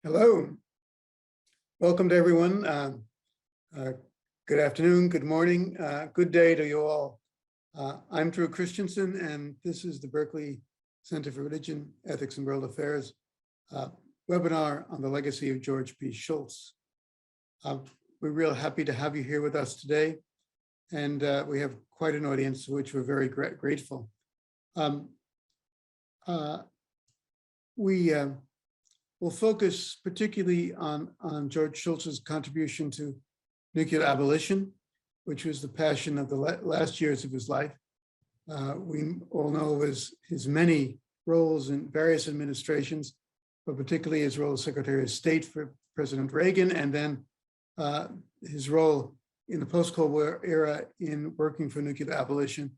Hello, welcome to everyone. Uh, Good afternoon, good morning, good day to you all. I'm Drew Christensen, and this is the Berkeley Center for Religion, Ethics, and World Affairs webinar on the legacy of George P. Shultz. We're real happy to have you here with us today, and we have quite an audience, for which we're very grateful. We will focus particularly on George Shultz's contribution to nuclear abolition, which was the passion of the last years of his life. We all know his many roles in various administrations, but particularly his role as Secretary of State for President Reagan, and then his role in the post-Cold War era in working for nuclear abolition.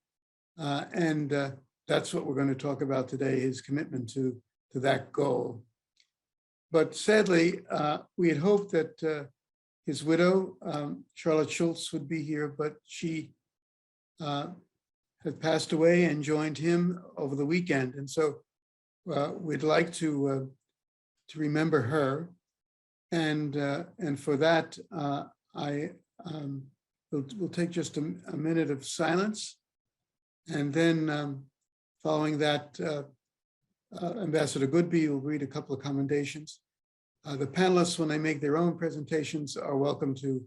That's what we're going to talk about today, his commitment to that goal. But sadly, we had hoped that his widow, Charlotte Shultz, would be here, but she had passed away and joined him over the weekend. And so we'd like to remember her. And for that, we'll take just a minute of silence. And then following that, Ambassador Goodby will read a couple of commendations. The panelists, when they make their own presentations, are welcome to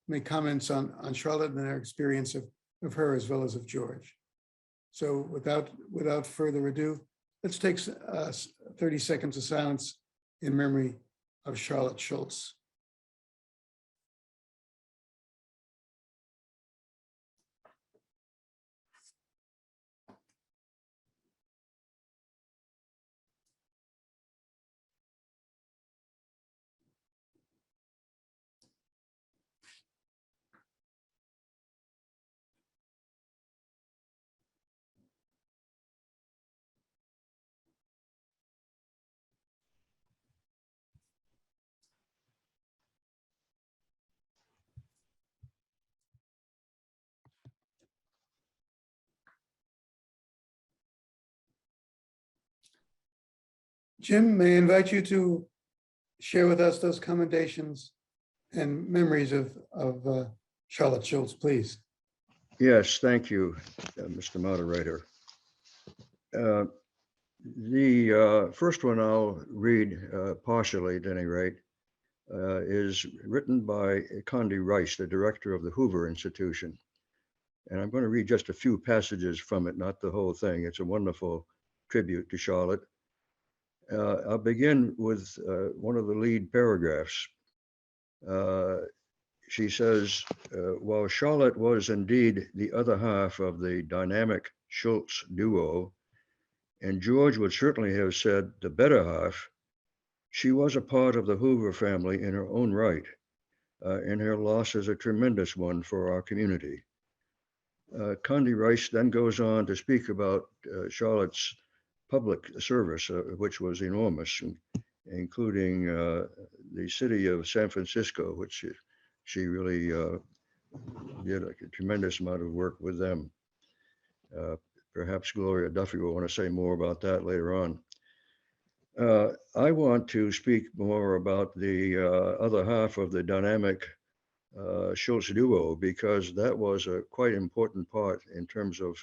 make comments on Charlotte and their experience of her as well as of George. So without further ado, let's take 30 seconds of silence in memory of Charlotte Shultz. Jim, may I invite you to share with us those commendations and memories of Charlotte Shultz, please. Yes, thank you, Mr. Moderator. The first one I'll read partially at any rate is written by Condi Rice, the director of the Hoover Institution. And I'm going to read just a few passages from it, not the whole thing. It's a wonderful tribute to Charlotte. I'll begin with one of the lead paragraphs. She says, while Charlotte was indeed the other half of the dynamic Shultz duo, and George would certainly have said the better half, she was a part of the Hoover family in her own right, and her loss is a tremendous one for our community. Condi Rice then goes on to speak about Charlotte's public service, which was enormous, including the city of San Francisco, which she really did a tremendous amount of work with them. Perhaps Gloria Duffy will want to say more about that later on. I want to speak more about the other half of the dynamic Shultz duo, because that was a quite important part in terms of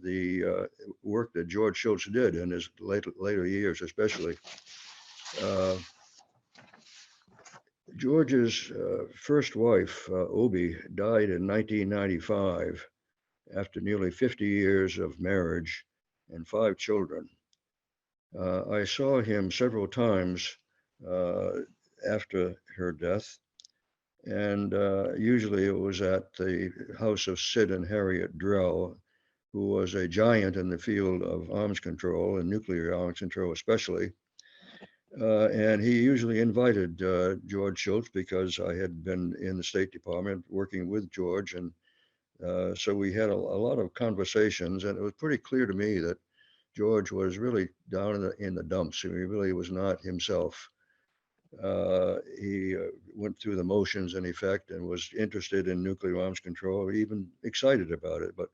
the work that George Shultz did in his later years, especially. George's first wife, Obie, died in 1995 after nearly 50 years of marriage and 5 children. I saw him several times after her death, and usually it was at the house of Sid and Harriet Drell, who was a giant in the field of arms control and nuclear arms control especially. And he usually invited George Shultz, because I had been in the State Department working with George. And so we had a lot of conversations, and it was pretty clear to me that George was really down in the dumps. I mean, he really was not himself. He went through the motions in effect and was interested in nuclear arms control, even excited about it, but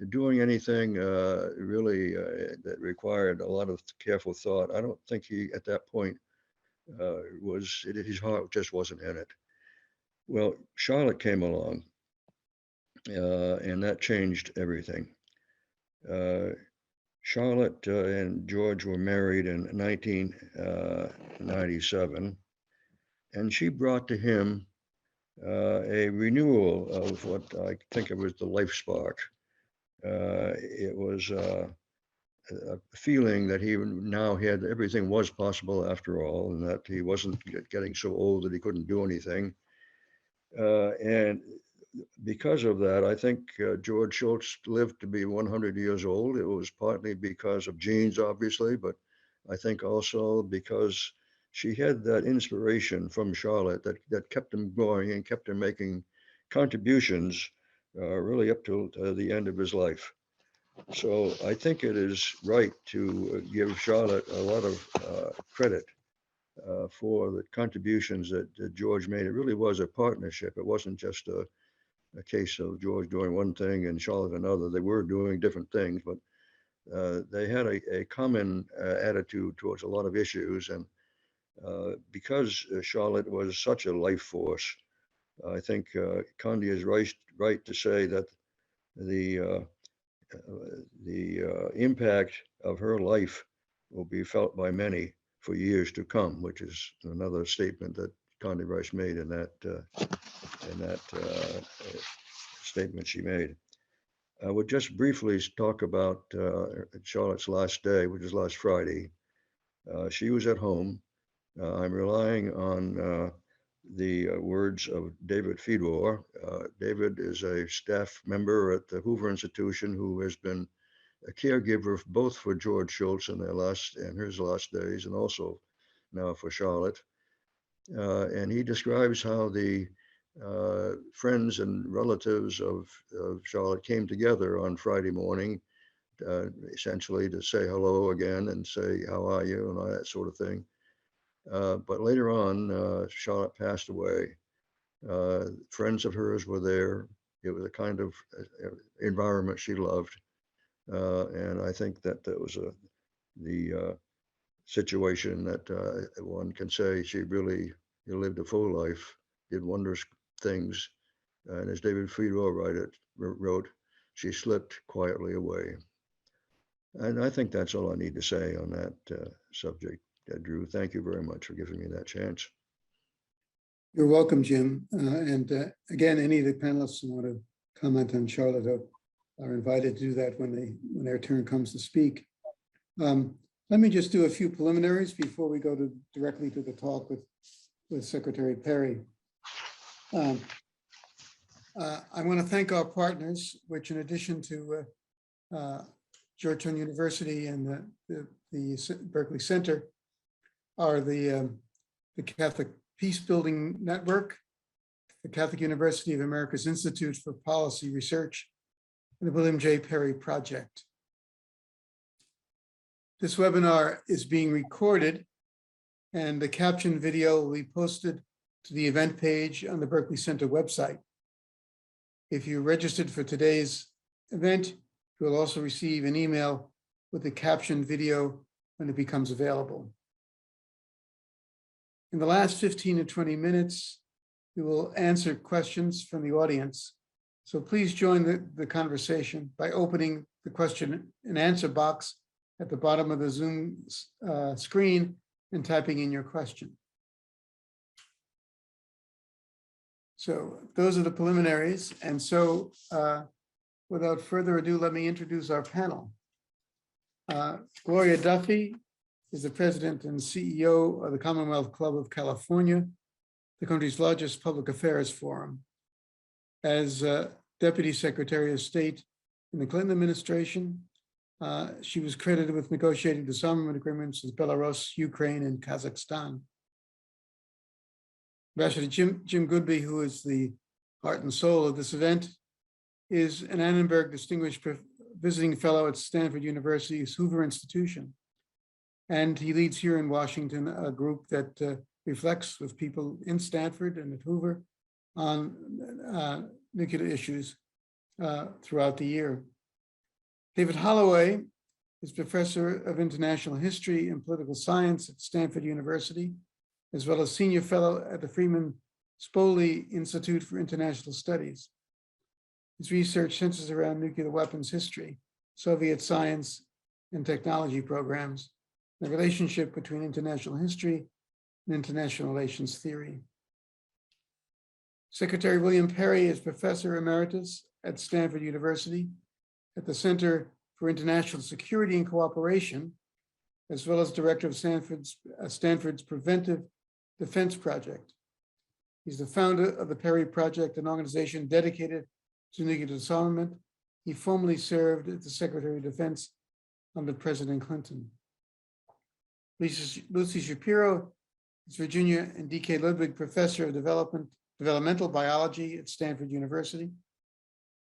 to doing anything really that required a lot of careful thought. I don't think he, at that point, his heart just wasn't in it. Well, Charlotte came along, and that changed everything. Charlotte and George were married in 1997, and she brought to him a renewal of what I think of as the life spark. It was a feeling that he now had everything was possible after all, and that he wasn't getting so old that he couldn't do anything. And because of that, I think George Shultz lived to be 100 years old. It was partly because of genes, obviously, but I think also because she had that inspiration from Charlotte that kept him going and kept him making contributions really up to the end of his life. So I think it is right to give Charlotte a lot of credit for the contributions that George made. It really was a partnership. It wasn't just a case of George doing one thing and Charlotte another. They were doing different things, but they had a common attitude towards a lot of issues. And because Charlotte was such a life force, I think Condi is right to say that the impact of her life will be felt by many for years to come, which is another statement that Condi Rice made in that statement she made. I would just briefly talk about Charlotte's last day, which is last Friday. She was at home. I'm relying on the words of David Fedor. David is a staff member at the Hoover Institution who has been a caregiver both for George Shultz in his last days, and also now for Charlotte. And he describes how the friends and relatives of Charlotte came together on Friday morning, essentially to say hello again and say, how are you, and all that sort of thing. But later on, Charlotte passed away. Friends of hers were there. It was a kind of environment she loved. And I think that was the situation that one can say she really lived a full life, did wondrous things. And as David Fedor wrote, she slipped quietly away. And I think that's all I need to say on that subject. Drew, thank you very much for giving me that chance. You're welcome, Jim. And again, any of the panelists who want to comment on Charlotte are invited to do that when their turn comes to speak. Let me just do a few preliminaries before we go directly to the talk with Secretary Perry. I want to thank our partners, which in addition to Georgetown University and the Berkeley Center, are the Catholic Peace Building Network, the Catholic University of America's Institute for Policy Research, and the William J. Perry Project. This webinar is being recorded, and the captioned video will be posted to the event page on the Berkeley Center website. If you registered for today's event, you will also receive an email with the captioned video when it becomes available. In the last 15 to 20 minutes, we will answer questions from the audience. So please join the conversation by opening the question and answer box at the bottom of the Zoom screen and typing in your question. So those are the preliminaries. And so without further ado, let me introduce our panel. Gloria Duffy is the president and CEO of the Commonwealth Club of California, the country's largest public affairs forum. As Deputy Secretary of State in the Clinton administration, she was credited with negotiating disarmament agreements with Belarus, Ukraine, and Kazakhstan. Ambassador Jim Goodby, who is the heart and soul of this event, is an Annenberg Distinguished Visiting Fellow at Stanford University's Hoover Institution. And he leads here in Washington a group that reflects with people in Stanford and at Hoover on nuclear issues throughout the year. David Holloway is Professor of International History and Political Science at Stanford University, as well as Senior Fellow at the Freeman Spogli Institute for International Studies. His research centers around nuclear weapons history, Soviet science and technology programs, the relationship between international history and international relations theory. Secretary William Perry is Professor Emeritus at Stanford University at the Center for International Security and Cooperation, as well as Director of Stanford's Preventive Defense Project. He's the founder of the Perry Project, an organization dedicated to nuclear disarmament. He formerly served as the Secretary of Defense under President Clinton. Lucy Shapiro is Virginia and D.K. Ludwig Professor of Developmental Biology at Stanford University.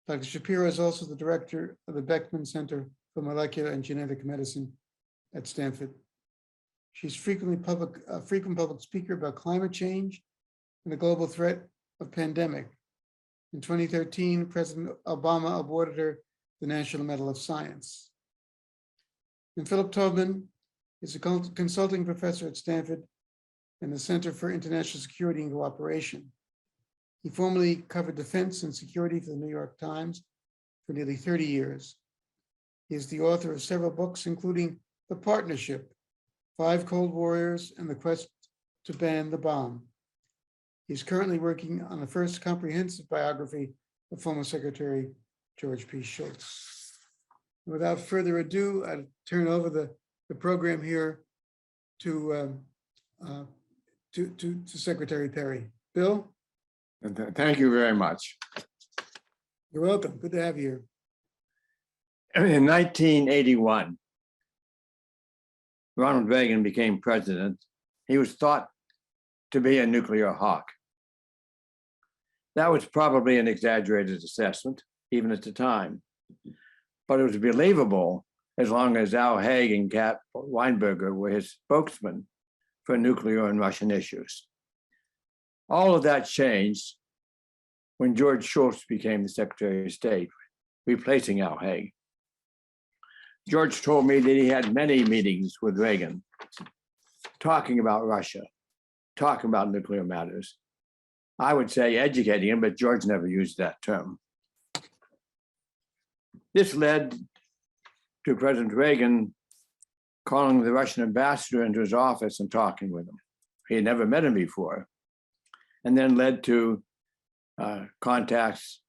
Dr. Shapiro is also the director of the Beckman Center for Molecular and Genetic Medicine at Stanford. She's frequent public speaker about climate change and the global threat of pandemic. In 2013, President Obama awarded her the National Medal of Science. And Philip Tobin is a consulting professor at Stanford and the Center for International Security and Cooperation. He formerly covered defense and security for the New York Times for nearly 30 years. He is the author of several books, including The Partnership, 5 Cold Warriors, and The Quest to Ban the Bomb. He's currently working on the first comprehensive biography of former Secretary George P. Shultz. Without further ado, I turn over the program here to Secretary Perry. Bill? Thank you very much. You're welcome. Good to have you here. In 1981, Ronald Reagan became president. He was thought to be a nuclear hawk. That was probably an exaggerated assessment, even at the time. But it was believable as long as Al Haig and Kat Weinberger were his spokesmen for nuclear and Russian issues. All of that changed when George Shultz became the Secretary of State, replacing Al Haig. George told me that he had many meetings with Reagan, talking about Russia, talking about nuclear matters. I would say educating him, but George never used that term. This led to President Reagan calling the Russian ambassador into his office and talking with him. He had never met him before, and then led to contacts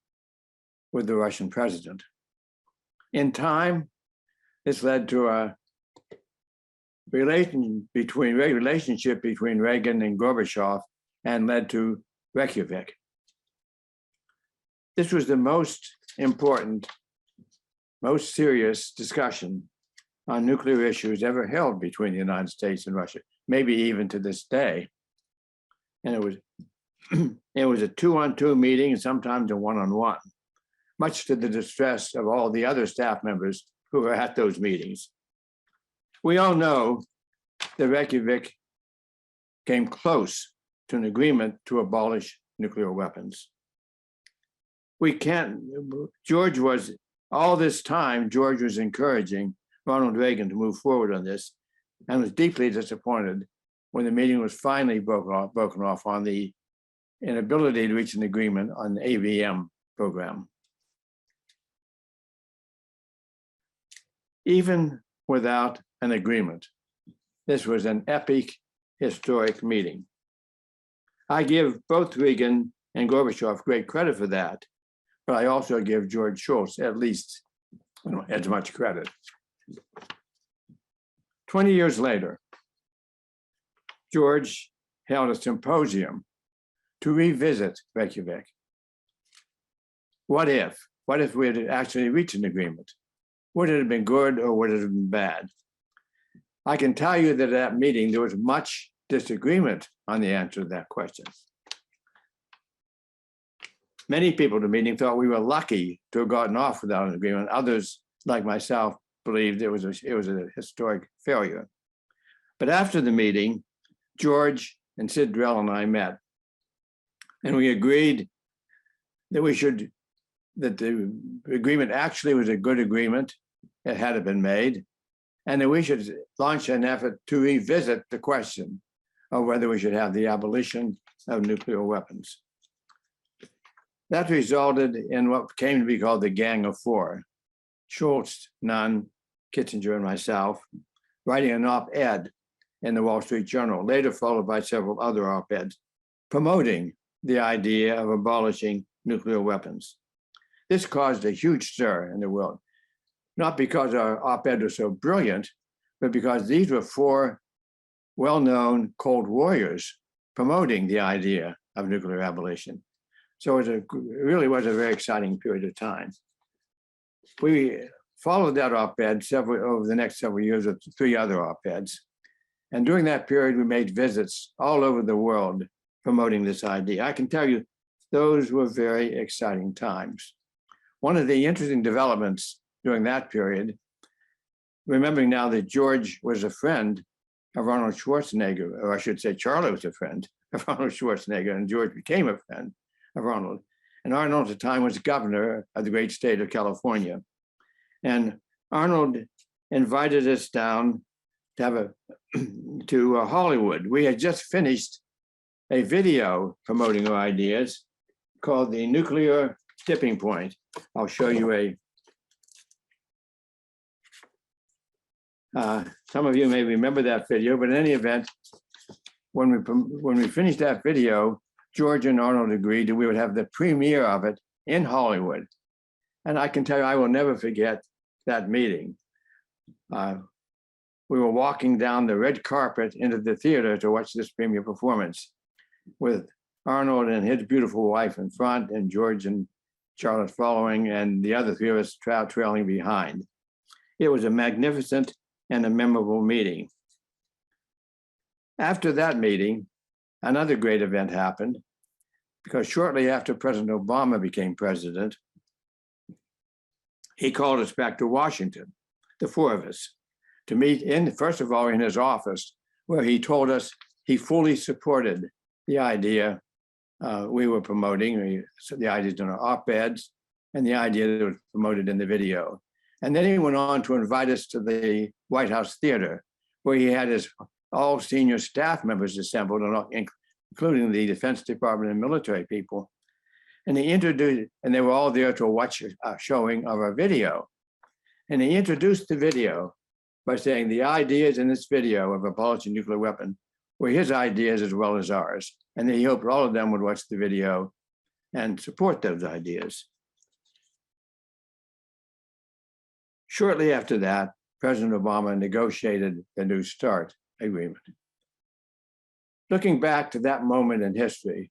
with the Russian president. In time, this led to a relationship between Reagan and Gorbachev, and led to Reykjavik. This was the most important, most serious discussion on nuclear issues ever held between the United States and Russia, maybe even to this day. And it was a 2-on-2 meeting, and sometimes a 1-on-1, much to the distress of all the other staff members who were at those meetings. We all know that Reykjavik came close to an agreement to abolish nuclear weapons. All this time, George was encouraging Ronald Reagan to move forward on this, and was deeply disappointed when the meeting was finally broken off on the inability to reach an agreement on the AVM program. Even without an agreement, this was an epic, historic meeting. I give both Reagan and Gorbachev great credit for that, but I also give George Shultz at least as much credit. 20 years later, George held a symposium to revisit Reykjavik. What if we had actually reached an agreement? Would it have been good or would it have been bad? I can tell you that at that meeting, there was much disagreement on the answer to that question. Many people at the meeting thought we were lucky to have gotten off without an agreement. Others, like myself, believed it was a historic failure. But after the meeting, George and Sid Drell and I met, and we agreed that the agreement actually was a good agreement, it had been made, and that we should launch an effort to revisit the question of whether we should have the abolition of nuclear weapons. That resulted in what came to be called the Gang of Four. Shultz, Nunn, Kissinger, and myself writing an op-ed in the Wall Street Journal, later followed by several other op-eds, promoting the idea of abolishing nuclear weapons. This caused a huge stir in the world, not because our op-ed was so brilliant, but because these were four well-known Cold Warriors promoting the idea of nuclear abolition. So it really was a very exciting period of time. We followed that op-ed over the next several years with 3 other op-eds. And during that period, we made visits all over the world promoting this idea. I can tell you, those were very exciting times. One of the interesting developments during that period, remembering now that George was a friend of Arnold Schwarzenegger, or I should say Charlie was a friend of Arnold Schwarzenegger, and George became a friend of Arnold. And Arnold at the time was governor of the great state of California. And Arnold invited us down to have to Hollywood. We had just finished a video promoting our ideas called The Nuclear Tipping Point. I'll show you some of you may remember that video, but in any event, when we finished that video, George and Arnold agreed that we would have the premiere of it in Hollywood. And I can tell you, I will never forget that meeting. We were walking down the red carpet into the theater to watch this premiere performance with Arnold and his beautiful wife in front and George and Charlotte following and the other 3 of us trailing behind. It was a magnificent and a memorable meeting. After that meeting, another great event happened, because shortly after President Obama became president, he called us back to Washington, the 4 of us, to meet first of all, in his office, where he told us he fully supported the idea we were promoting, the ideas in our op-eds, and the idea that was promoted in the video. And then he went on to invite us to the White House Theater, where he had his all senior staff members assembled, including the Defense Department and military people. And he introduced, and they were all there to watch a showing of our video. And he introduced the video by saying the ideas in this video of abolishing nuclear weapon were his ideas as well as ours. And he hoped all of them would watch the video and support those ideas. Shortly after that, President Obama negotiated the New START agreement. Looking back to that moment in history,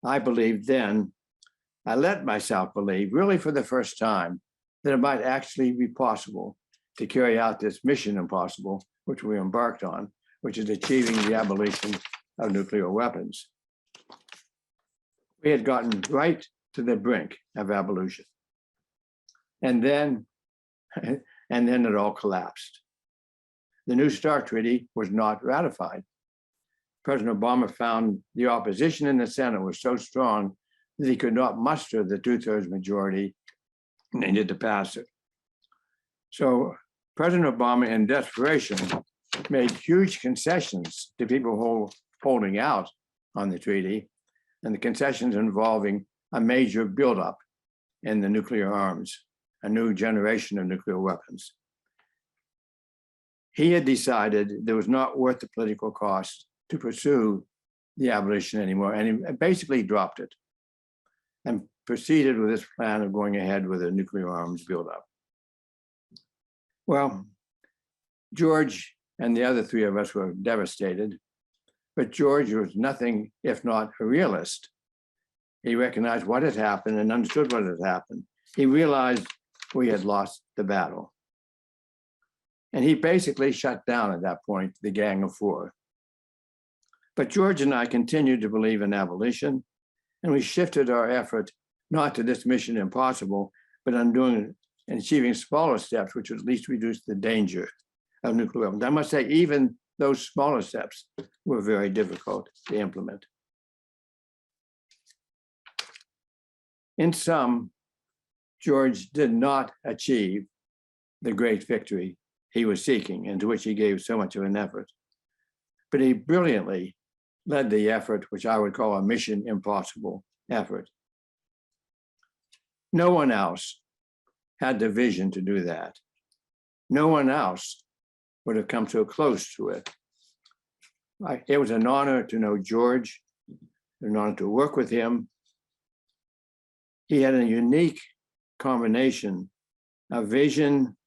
I believed then, I let myself believe, really for the first time, that it might actually be possible to carry out this mission impossible, which we embarked on, which is achieving the abolition of nuclear weapons. We had gotten right to the brink of abolition. And then it all collapsed. The New START Treaty was not ratified. President Obama found the opposition in the Senate was so strong that he could not muster the 2/3 majority needed to pass it. So President Obama, in desperation, made huge concessions to people holding out on the treaty, and the concessions involving a major buildup in the nuclear arms, a new generation of nuclear weapons. He had decided it was not worth the political cost to pursue the abolition anymore, and he basically dropped it and proceeded with this plan of going ahead with a nuclear arms buildup. Well, George and the other 3 of us were devastated, but George was nothing if not a realist. He recognized what had happened and understood what had happened. He realized we had lost the battle. And he basically shut down at that point the Gang of Four. But George and I continued to believe in abolition, and we shifted our effort not to this mission impossible, but on doing and achieving smaller steps, which would at least reduce the danger of nuclear weapons. I must say, even those smaller steps were very difficult to implement. In sum, George did not achieve the great victory he was seeking and to which he gave so much of an effort. But he brilliantly led the effort, which I would call a mission impossible effort. No one else had the vision to do that. No one else would have come so close to it. It was an honor to know George, an honor to work with him. He had a unique combination of vision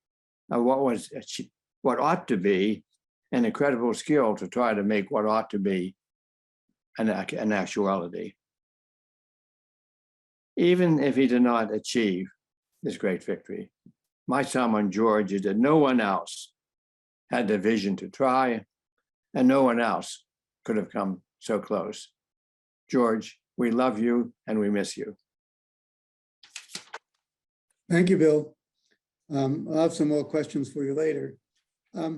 of what ought to be, an incredible skill to try to make what ought to be an actuality. Even if he did not achieve this great victory, my sum on George is that no one else had the vision to try, and no one else could have come so close. George, we love you and we miss you. Thank you, Bill. I'll have some more questions for you later. Let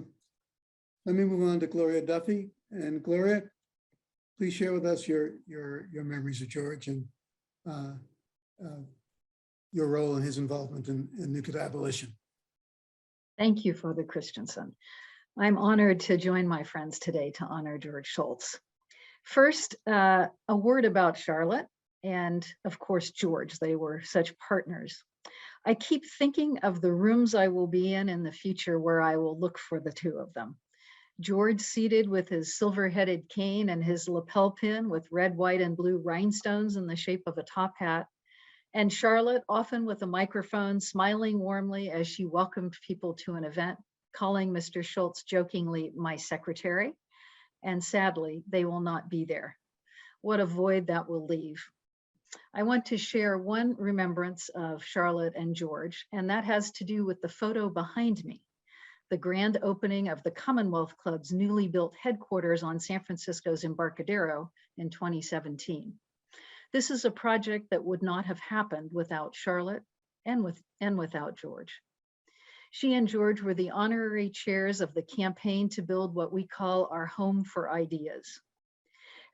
me move on to Gloria Duffy. And Gloria, please share with us your memories of George and your role in his involvement in nuclear abolition. Thank you, Father Christensen. I'm honored to join my friends today to honor George Shultz. First, a word about Charlotte and, of course, George. They were such partners. I keep thinking of the rooms I will be in the future where I will look for the two of them. George seated with his silver-headed cane and his lapel pin with red, white, and blue rhinestones in the shape of a top hat, and Charlotte, often with a microphone, smiling warmly as she welcomed people to an event, calling Mr. Shultz jokingly, "my secretary," and sadly, they will not be there. What a void that will leave. I want to share one remembrance of Charlotte and George, and that has to do with the photo behind me, the grand opening of the Commonwealth Club's newly built headquarters on San Francisco's Embarcadero in 2017. This is a project that would not have happened without Charlotte and without George. She and George were the honorary chairs of the campaign to build what we call our Home for Ideas.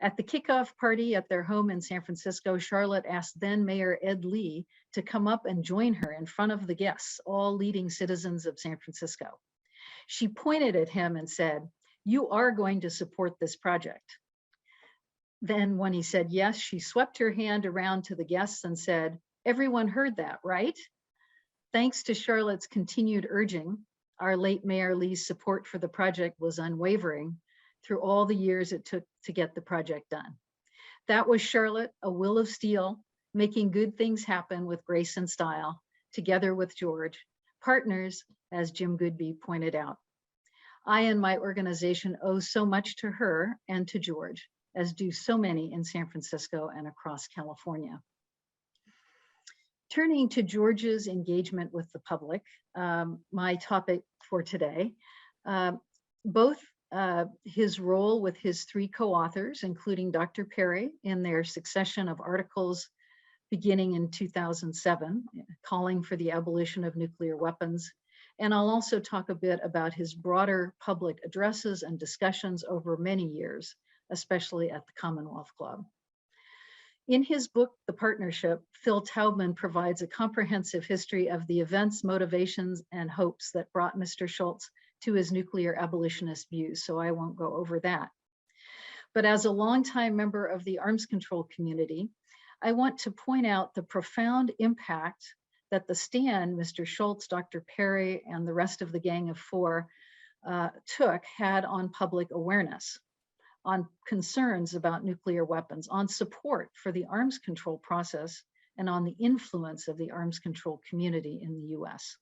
At the kickoff party at their home in San Francisco, Charlotte asked then Mayor Ed Lee to come up and join her in front of the guests, all leading citizens of San Francisco. She pointed at him and said, "You are going to support this project." Then when he said yes, she swept her hand around to the guests and said, "Everyone heard that, right?" Thanks to Charlotte's continued urging, our late Mayor Lee's support for the project was unwavering through all the years it took to get the project done. That was Charlotte, a will of steel, making good things happen with grace and style, together with George, partners, as Jim Goodby pointed out. I and my organization owe so much to her and to George, as do so many in San Francisco and across California. Turning to George's engagement with the public, my topic for today, both his role with his three co-authors, including Dr. Perry, in their succession of articles beginning in 2007, calling for the abolition of nuclear weapons. And I'll also talk a bit about his broader public addresses and discussions over many years, especially at the Commonwealth Club. In his book, The Partnership, Phil Taubman provides a comprehensive history of the events, motivations, and hopes that brought Mr. Shultz to his nuclear abolitionist views, so I won't go over that. But as a longtime member of the arms control community, I want to point out the profound impact that the stand Mr. Shultz, Dr. Perry, and the rest of the Gang of Four had on public awareness, on concerns about nuclear weapons, on support for the arms control process, and on the influence of the arms control community in the US.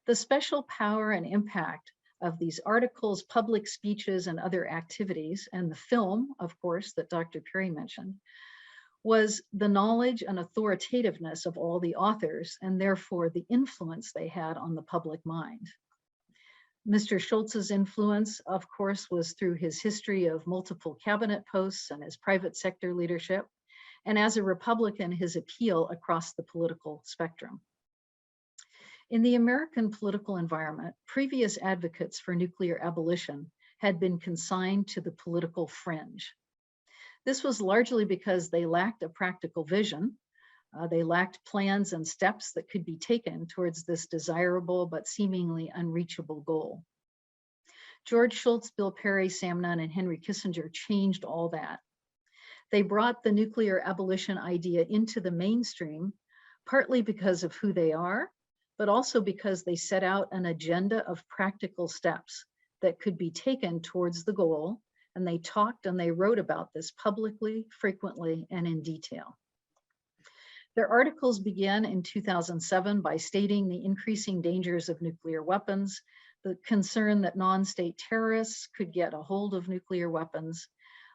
The special power and impact of these articles, public speeches, and other activities, and the film, of course, that Dr. Perry mentioned, was the knowledge and authoritativeness of all the authors, and therefore the influence they had on the public mind. Mr. Shultz's influence, of course, was through his history of multiple cabinet posts and his private sector leadership, and as a Republican, his appeal across the political spectrum. In the American political environment, previous advocates for nuclear abolition had been consigned to the political fringe. This was largely because they lacked a practical vision, They lacked plans and steps that could be taken towards this desirable but seemingly unreachable goal. George Shultz, Bill Perry, Sam Nunn, and Henry Kissinger changed all that. They brought the nuclear abolition idea into the mainstream, partly because of who they are, but also because they set out an agenda of practical steps that could be taken towards the goal. And they talked and they wrote about this publicly, frequently, and in detail. Their articles began in 2007 by stating the increasing dangers of nuclear weapons, the concern that non-state terrorists could get a hold of nuclear weapons,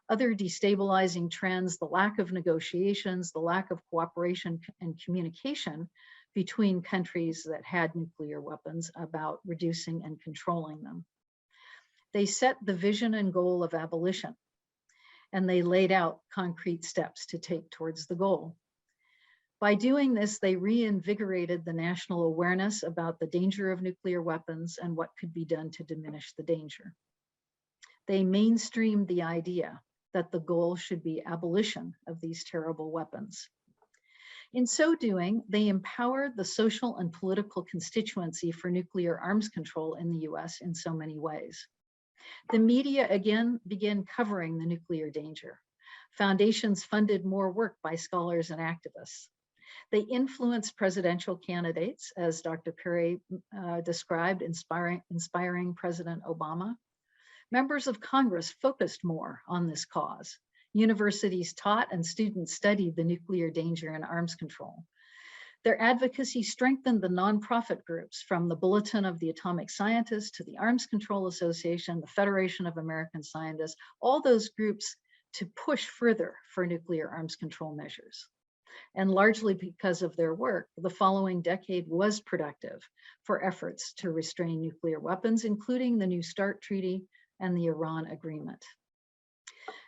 other destabilizing trends, the lack of negotiations, the lack of cooperation and communication between countries that had nuclear weapons about reducing and controlling them. They set the vision and goal of abolition, and they laid out concrete steps to take towards the goal. By doing this, they reinvigorated the national awareness about the danger of nuclear weapons and what could be done to diminish the danger. They mainstreamed the idea that the goal should be abolition of these terrible weapons. In so doing, they empowered the social and political constituency for nuclear arms control in the US in so many ways. The media again began covering the nuclear danger. Foundations funded more work by scholars and activists. They influenced presidential candidates, as Dr. Perry described, inspiring President Obama. Members of Congress focused more on this cause. Universities taught and students studied the nuclear danger and arms control. Their advocacy strengthened the nonprofit groups, from the Bulletin of the Atomic Scientists to the Arms Control Association, the Federation of American Scientists, all those groups to push further for nuclear arms control measures. And largely because of their work, the following decade was productive for efforts to restrain nuclear weapons, including the New START Treaty and the Iran Agreement.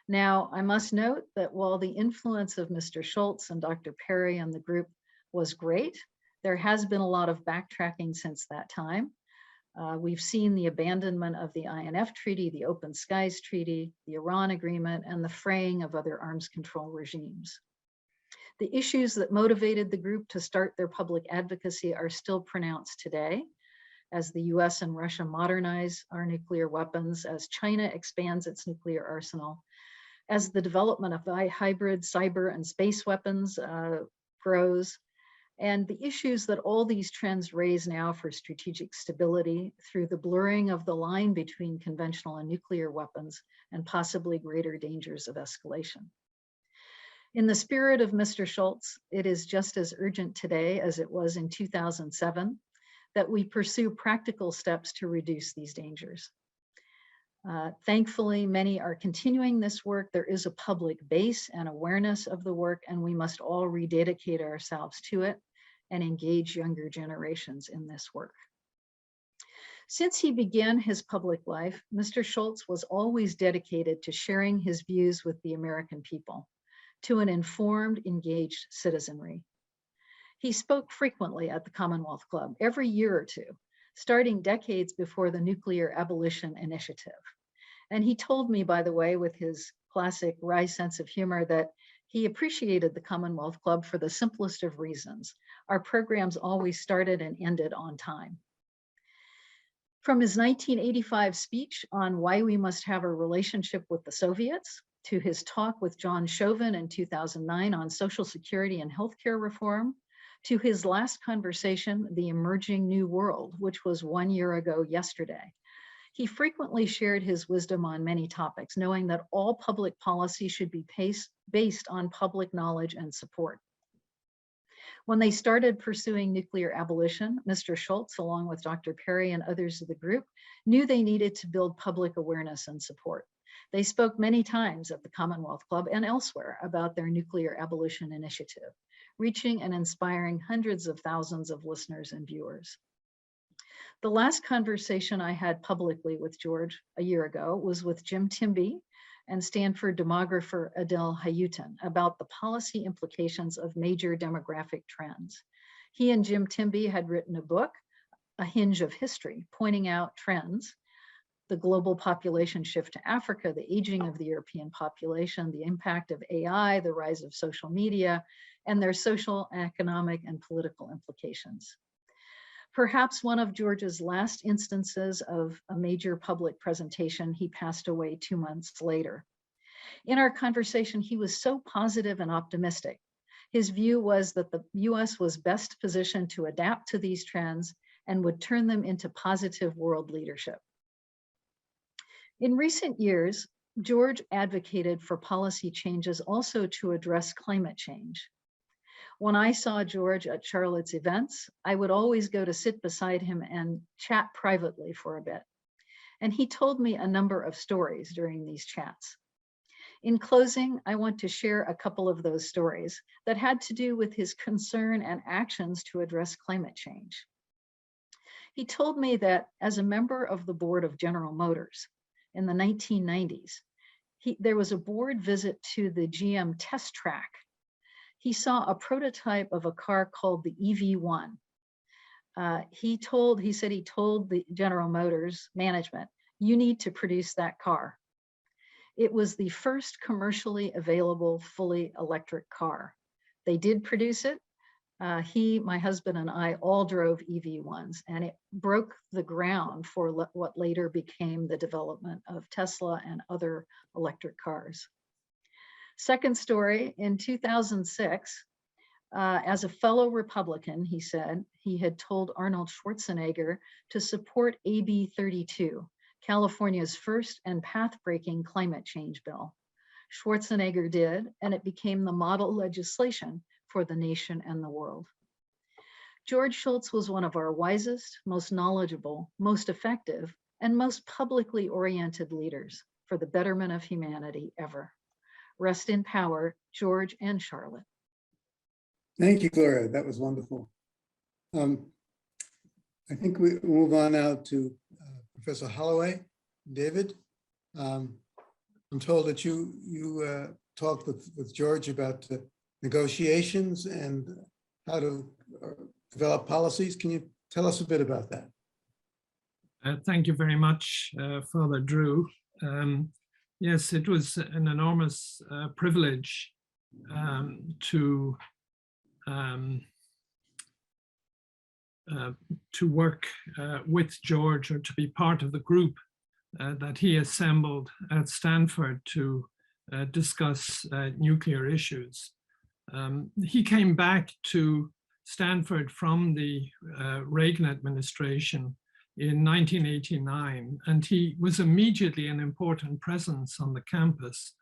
Now, I must note that while the influence of Mr. Shultz and Dr. Perry and the group was great, there has been a lot of backtracking since that time. We've seen the abandonment of the INF Treaty, the Open Skies Treaty, the Iran Agreement, and the fraying of other arms control regimes. The issues that motivated the group to start their public advocacy are still pronounced today, as the US and Russia modernize our nuclear weapons, as China expands its nuclear arsenal, as the development of hybrid cyber and space weapons grows, and the issues that all these trends raise now for strategic stability through the blurring of the line between conventional and nuclear weapons and possibly greater dangers of escalation. In the spirit of Mr. Shultz, it is just as urgent today as it was in 2007 that we pursue practical steps to reduce these dangers. Thankfully, many are continuing this work. There is a public base and awareness of the work, and we must all rededicate ourselves to it and engage younger generations in this work. Since he began his public life, Mr. Shultz was always dedicated to sharing his views with the American people, to an informed, engaged citizenry. He spoke frequently at the Commonwealth Club, every year or two, starting decades before the Nuclear Abolition Initiative. And he told me, by the way, with his classic wry sense of humor, that he appreciated the Commonwealth Club for the simplest of reasons. Our programs always started and ended on time. From his 1985 speech on why we must have a relationship with the Soviets, to his talk with John Chauvin in 2009 on Social Security and healthcare reform, to his last conversation, The Emerging New World, which was 1 year ago yesterday. He frequently shared his wisdom on many topics, knowing that all public policy should be based on public knowledge and support. When they started pursuing nuclear abolition, Mr. Shultz, along with Dr. Perry and others of the group, knew they needed to build public awareness and support. They spoke many times at the Commonwealth Club and elsewhere about their nuclear abolition initiative, reaching and inspiring hundreds of thousands of listeners and viewers. The last conversation I had publicly with George a year ago was with Jim Timby and Stanford demographer Adele Hayutin about the policy implications of major demographic trends. He and Jim Timby had written a book, A Hinge of History, pointing out trends: the global population shift to Africa, the aging of the European population, the impact of AI, the rise of social media, and their social, economic, and political implications. Perhaps one of George's last instances of a major public presentation, he passed away 2 months later. In our conversation, he was so positive and optimistic. His view was that the US was best positioned to adapt to these trends and would turn them into positive world leadership. In recent years, George advocated for policy changes also to address climate change. When I saw George at Charlotte's events, I would always go to sit beside him and chat privately for a bit. And he told me a number of stories during these chats. In closing, I want to share a couple of those stories that had to do with his concern and actions to address climate change. He told me that as a member of the board of General Motors in the 1990s, there was a board visit to the GM test track. He saw a prototype of a car called the EV1. He said he told the General Motors management, "You need to produce that car." It was the first commercially available fully electric car. They did produce it. My husband and I all drove EV1s, and it broke the ground for what later became the development of Tesla and other electric cars. Second story, in 2006, as a fellow Republican, he said he had told Arnold Schwarzenegger to support AB 32, California's first and path-breaking climate change bill. Schwarzenegger did, and it became the model legislation for the nation and the world. George Shultz was one of our wisest, most knowledgeable, most effective, and most publicly oriented leaders for the betterment of humanity ever. Rest in power, George and Charlotte. Thank you, Gloria. That was wonderful. I think we move on now to Professor Holloway. David, I'm told that you talked with George about negotiations and how to develop policies. Can you tell us a bit about that? Thank you very much, Father Drew. Yes, it was an enormous privilege to work with George, or to be part of the group that he assembled at Stanford to discuss nuclear issues. He came back to Stanford from the Reagan administration in 1989, and he was immediately an important presence on the campus,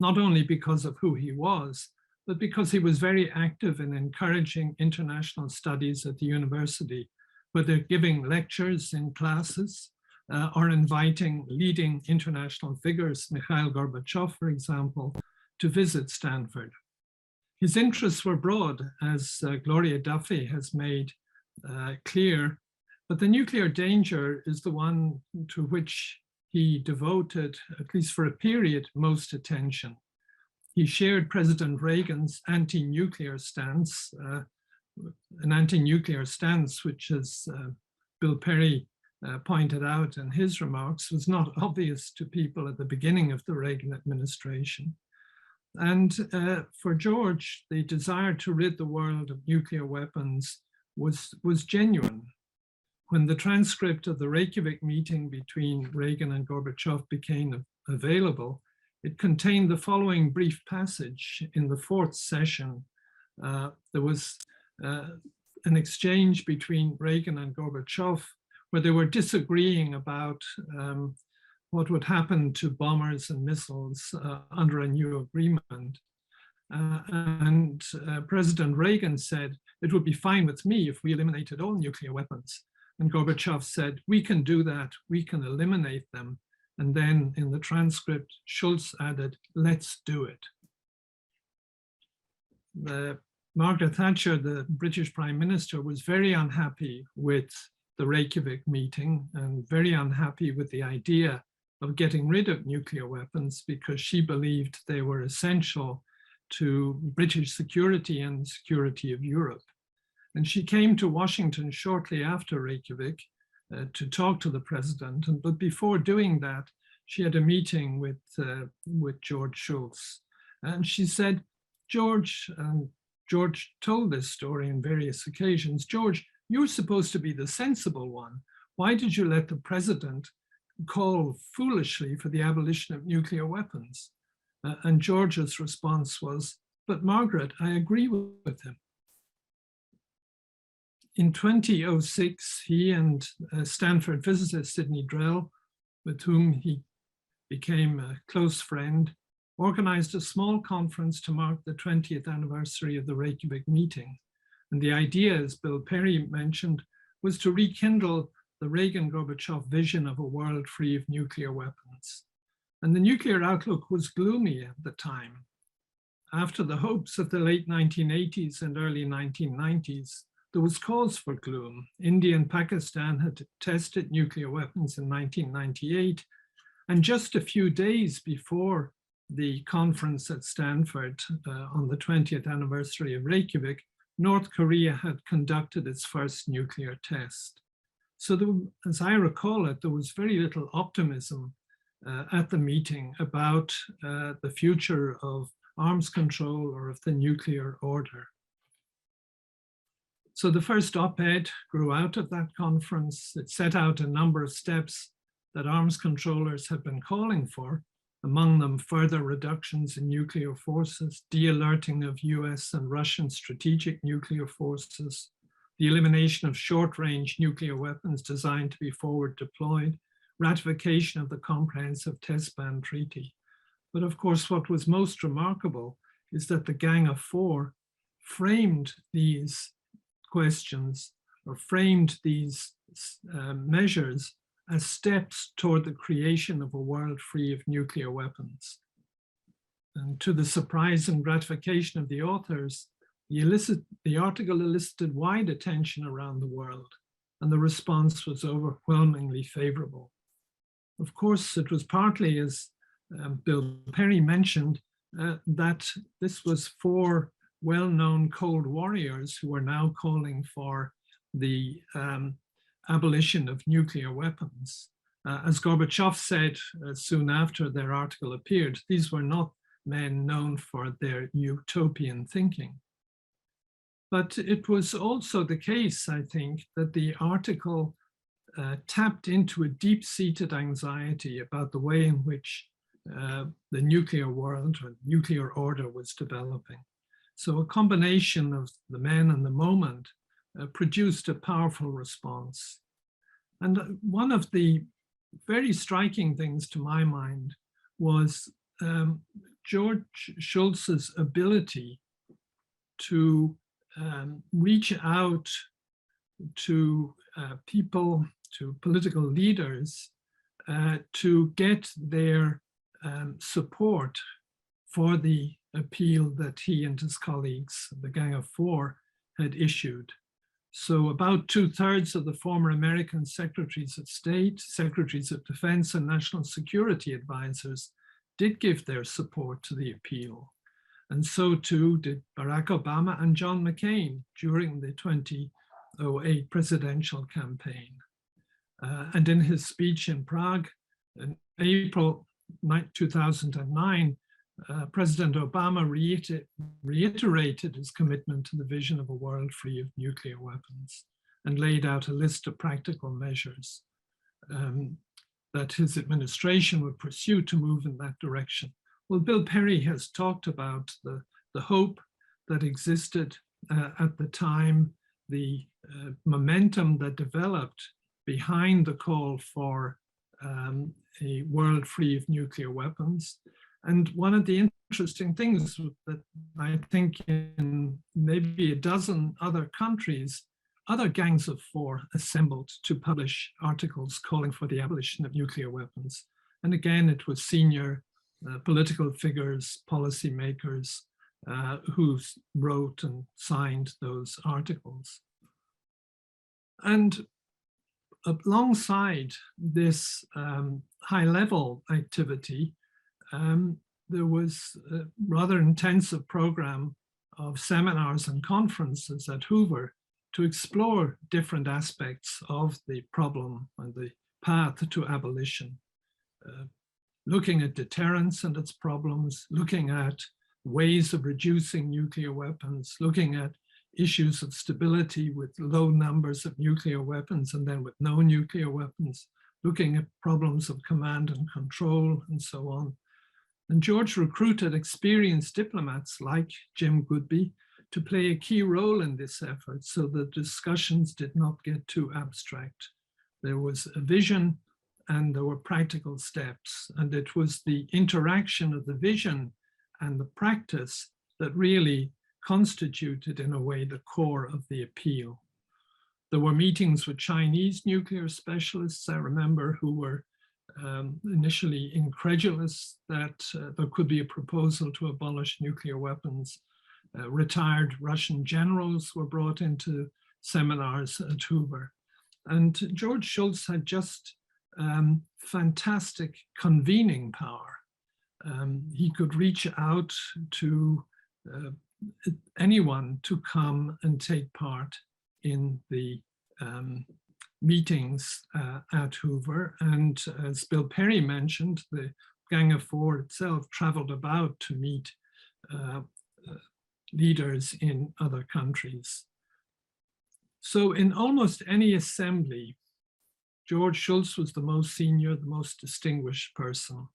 not only because of who he was, but because he was very active in encouraging international studies at the university, whether giving lectures in classes or inviting leading international figures, Mikhail Gorbachev, for example, to visit Stanford. His interests were broad, as Gloria Duffy has made clear, but the nuclear danger is the one to which he devoted, at least for a period, most attention. He shared President Reagan's anti-nuclear stance, an anti-nuclear stance which, as Bill Perry pointed out in his remarks, was not obvious to people at the beginning of the Reagan administration. And for George, the desire to rid the world of nuclear weapons was genuine. When the transcript of the Reykjavik meeting between Reagan and Gorbachev became available, it contained the following brief passage. In the fourth session, there was an exchange between Reagan and Gorbachev where they were disagreeing about what would happen to bombers and missiles under a new agreement. And President Reagan said, "It would be fine with me if we eliminated all nuclear weapons." And Gorbachev said, "We can do that, we can eliminate them." And then in the transcript, Shultz added, "Let's do it." Margaret Thatcher, the British Prime Minister, was very unhappy with the Reykjavik meeting and very unhappy with the idea of getting rid of nuclear weapons because she believed they were essential to British security and the security of Europe. And she came to Washington shortly after Reykjavik to talk to the president. But before doing that, she had a meeting with George Shultz. And she said, "George," and George told this story on various occasions. George, you're supposed to be the sensible one. Why did you let the president call foolishly for the abolition of nuclear weapons? And George's response was, but Margaret, I agree with him. In 2006, he and Stanford physicist Sidney Drell, with whom he became a close friend, organized a small conference to mark the 20th anniversary of the Reykjavik meeting. And the idea, as Bill Perry mentioned, was to rekindle the Reagan-Gorbachev vision of a world free of nuclear weapons. And the nuclear outlook was gloomy at the time. After the hopes of the late 1980s and early 1990s, there was cause for gloom. India and Pakistan had tested nuclear weapons in 1998, and just a few days before the conference at Stanford on the 20th anniversary of Reykjavik, North Korea had conducted its first nuclear test. So as I recall it, there was very little optimism at the meeting about the future of arms control or of the nuclear order. So the first op-ed grew out of that conference. It set out a number of steps that arms controllers had been calling for, among them further reductions in nuclear forces, de-alerting of US and Russian strategic nuclear forces, the elimination of short-range nuclear weapons designed to be forward deployed, ratification of the Comprehensive Test Ban Treaty. But of course, what was most remarkable is that the Gang of Four framed these questions or framed these measures as steps toward the creation of a world free of nuclear weapons. And to the surprise and gratification of the authors, the article elicited wide attention around the world, and the response was overwhelmingly favorable. Of course, it was partly, as Bill Perry mentioned, that this was for well-known Cold Warriors who are now calling for the abolition of nuclear weapons. As Gorbachev said soon after their article appeared, these were not men known for their utopian thinking. But it was also the case, I think, that the article tapped into a deep-seated anxiety about the way in which the nuclear world or nuclear order was developing. So a combination of the men and the moment produced a powerful response. And one of the very striking things to my mind was George Shultz's ability to reach out to people, to political leaders, to get their support for the appeal that he and his colleagues, the Gang of Four, had issued. So about 2/3 of the former American secretaries of state, secretaries of defense, and national security advisors did give their support to the appeal. And so too did Barack Obama and John McCain during the 2008 presidential campaign. And in his speech in Prague in April 2009, President Obama reiterated his commitment to the vision of a world free of nuclear weapons and laid out a list of practical measures that his administration would pursue to move in that direction. Well, Bill Perry has talked about the hope that existed at the time, the momentum that developed behind the call for a world free of nuclear weapons. And one of the interesting things that I think in maybe a dozen other countries, other Gangs of Four assembled to publish articles calling for the abolition of nuclear weapons. And again, it was senior political figures, policymakers who wrote and signed those articles. And alongside this high-level activity, there was a rather intensive program of seminars and conferences at Hoover to explore different aspects of the problem and the path to abolition, looking at deterrence and its problems, looking at ways of reducing nuclear weapons, looking at issues of stability with low numbers of nuclear weapons and then with no nuclear weapons, looking at problems of command and control and so on. And George recruited experienced diplomats like Jim Goodby to play a key role in this effort, so the discussions did not get too abstract. There was a vision and there were practical steps, and it was the interaction of the vision and the practice that really constituted, in a way, the core of the appeal. There were meetings with Chinese nuclear specialists, I remember, who were initially incredulous that there could be a proposal to abolish nuclear weapons. Retired Russian generals were brought into seminars at Hoover. And George Shultz had just fantastic convening power. He could reach out to anyone to come and take part in the meetings at Hoover. And as Bill Perry mentioned, the Gang of Four itself traveled about to meet leaders in other countries. So in almost any assembly, George Shultz was the most senior, the most distinguished person.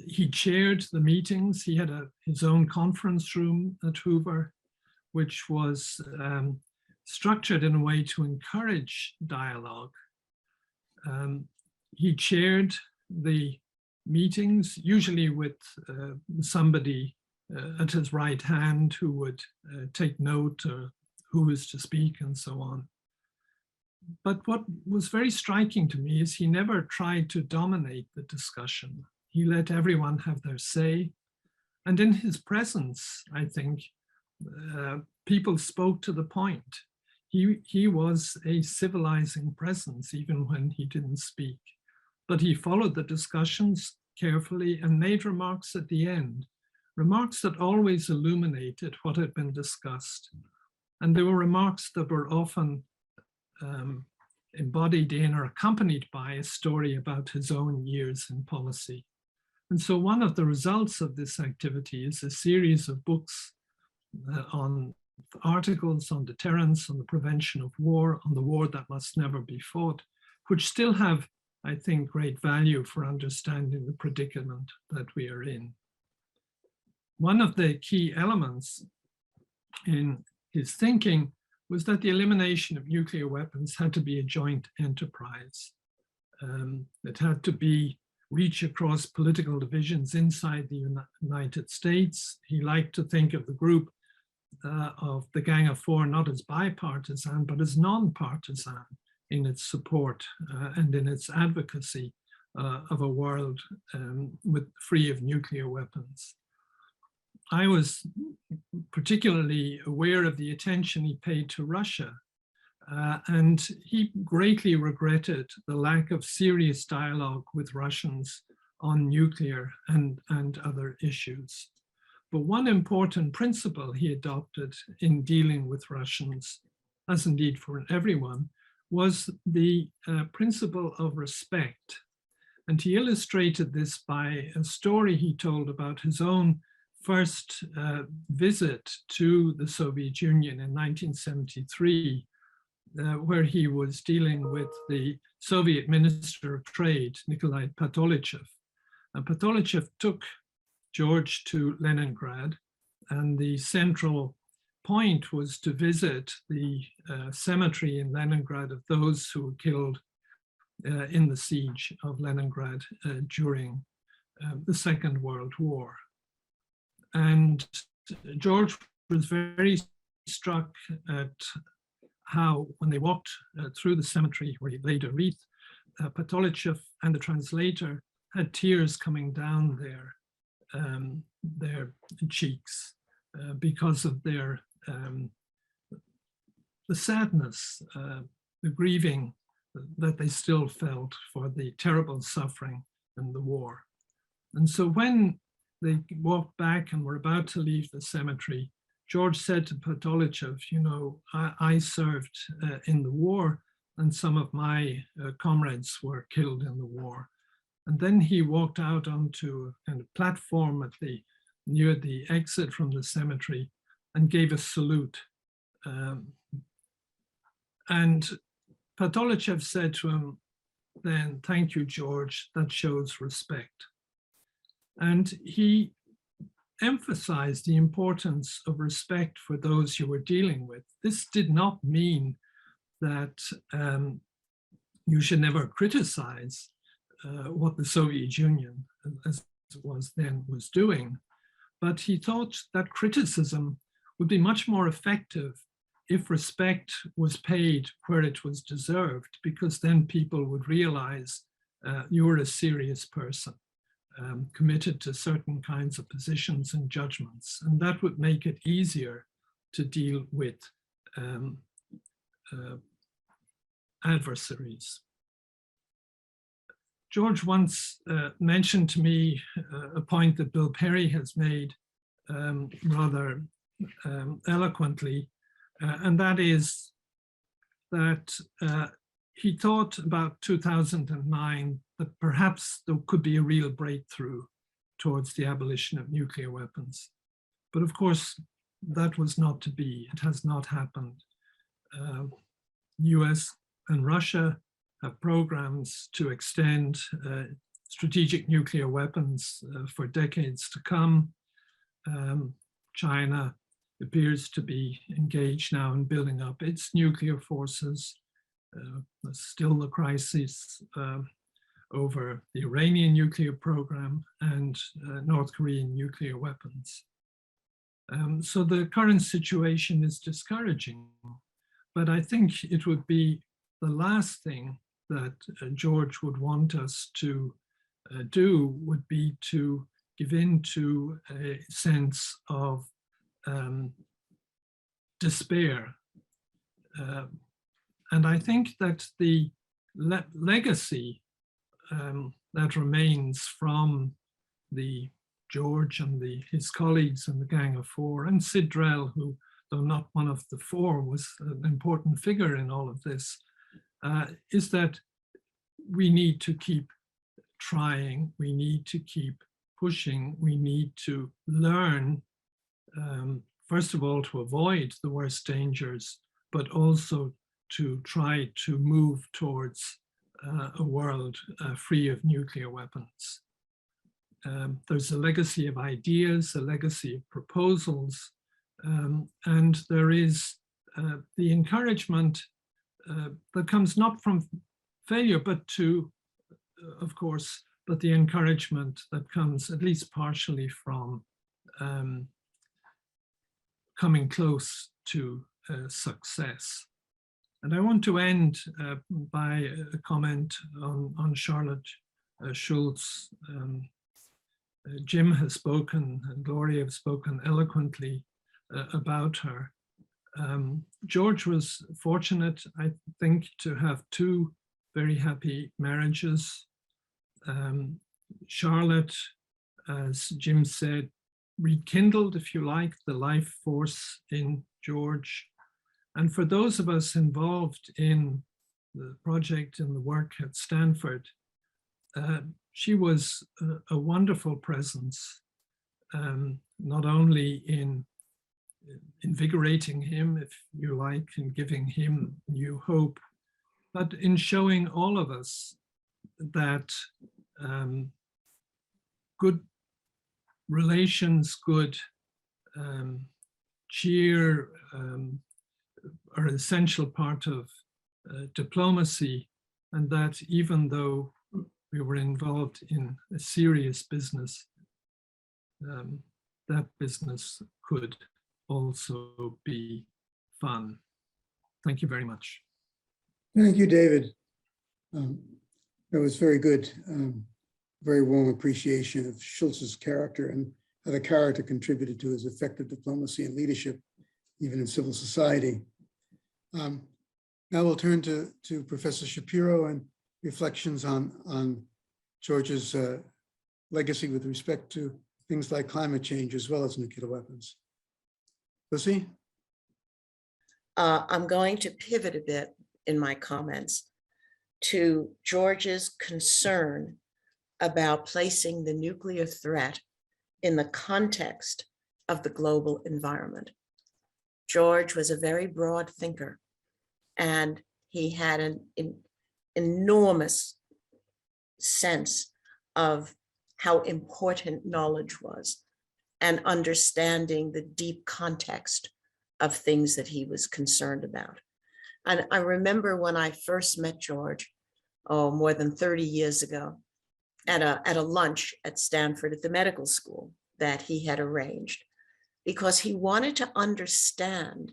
He chaired the meetings. He had his own conference room at Hoover, which was structured in a way to encourage dialogue. He chaired the meetings, usually with somebody at his right hand who would take note of who is to speak and so on. But what was very striking to me is he never tried to dominate the discussion. He let everyone have their say. And in his presence, I think, people spoke to the point. He was a civilizing presence, even when he didn't speak. But he followed the discussions carefully and made remarks at the end, remarks that always illuminated what had been discussed. And they were remarks that were often embodied in or accompanied by a story about his own years in policy. And so one of the results of this activity is a series of books on articles on deterrence, on the prevention of war, on the war that must never be fought, which still have, I think, great value for understanding the predicament that we are in. One of the key elements in his thinking was that the elimination of nuclear weapons had to be a joint enterprise. It had to reach across political divisions inside the United States. He liked to think of the group of the Gang of Four not as bipartisan, but as non-partisan in its support and in its advocacy of a world free of nuclear weapons. I was particularly aware of the attention he paid to Russia, and he greatly regretted the lack of serious dialogue with Russians on nuclear and other issues. But one important principle he adopted in dealing with Russians, as indeed for everyone, was the principle of respect. And he illustrated this by a story he told about his own first visit to the Soviet Union in 1973, where he was dealing with the Soviet Minister of Trade, Nikolai Patolichev. And Patolichev took George to Leningrad, and the central point was to visit the cemetery in Leningrad of those who were killed in the siege of Leningrad during the Second World War. And George was very struck at how, when they walked through the cemetery where he laid a wreath, Patolichev and the translator had tears coming down their cheeks because of the sadness, the grieving that they still felt for the terrible suffering and the war. And so when they walked back and were about to leave the cemetery, George said to Patolichev, you know, I served in the war and some of my comrades were killed in the war. And then he walked out onto a kind of platform at the near the exit from the cemetery and gave a salute. And Patolichev said to him then, "Thank you, George, that shows respect." And he emphasized the importance of respect for those you were dealing with. This did not mean that you should never criticize what the Soviet Union, as it was then, was doing. But he thought that criticism would be much more effective if respect was paid where it was deserved, because then people would realize you were a serious person, committed to certain kinds of positions and judgments, and that would make it easier to deal with adversaries. George once mentioned to me a point that Bill Perry has made rather eloquently, and that is that he thought about 2009 that perhaps there could be a real breakthrough towards the abolition of nuclear weapons. But of course, that was not to be. It has not happened. US and Russia have programs to extend strategic nuclear weapons for decades to come. China appears to be engaged now in building up its nuclear forces. There's still the crisis over the Iranian nuclear program and North Korean nuclear weapons. So the current situation is discouraging, but I think it would be the last thing that George would want us to do would be to give in to a sense of despair. And I think that the legacy that remains from the George and his colleagues in the Gang of Four, and Sid Drell, who, though not one of the four, was an important figure in all of this, is that we need to keep trying, we need to keep pushing, we need to learn, first of all, to avoid the worst dangers, but also to try to move towards a world free of nuclear weapons. There's a legacy of ideas, a legacy of proposals, and there is the encouragement that comes not from failure, but of course, but the encouragement that comes at least partially from coming close to success. And I want to end by a comment on Charlotte Schultz. Jim has spoken and Gloria have spoken eloquently about her. George was fortunate, I think, to have two very happy marriages. Charlotte, as Jim said, rekindled, if you like, the life force in George. And for those of us involved in the project and the work at Stanford, she was a wonderful presence, not only in invigorating him, if you like, and giving him new hope, but in showing all of us that good relations, good cheer are an essential part of diplomacy, and that even though we were involved in a serious business, that business could also be fun. Thank you very much. Thank you, David. That was very good. Very warm appreciation of Schultz's character and how the character contributed to his effective diplomacy and leadership, even in civil society. Now we'll turn to Professor Shapiro and reflections on George's legacy with respect to things like climate change as well as nuclear weapons. Lucy? I'm going to pivot a bit in my comments to George's concern about placing the nuclear threat in the context of the global environment. George was a very broad thinker, and he had an enormous sense of how important knowledge was and understanding the deep context of things that he was concerned about. And I remember when I first met George, more than 30 years ago, at a lunch at Stanford at the medical school that he had arranged, because he wanted to understand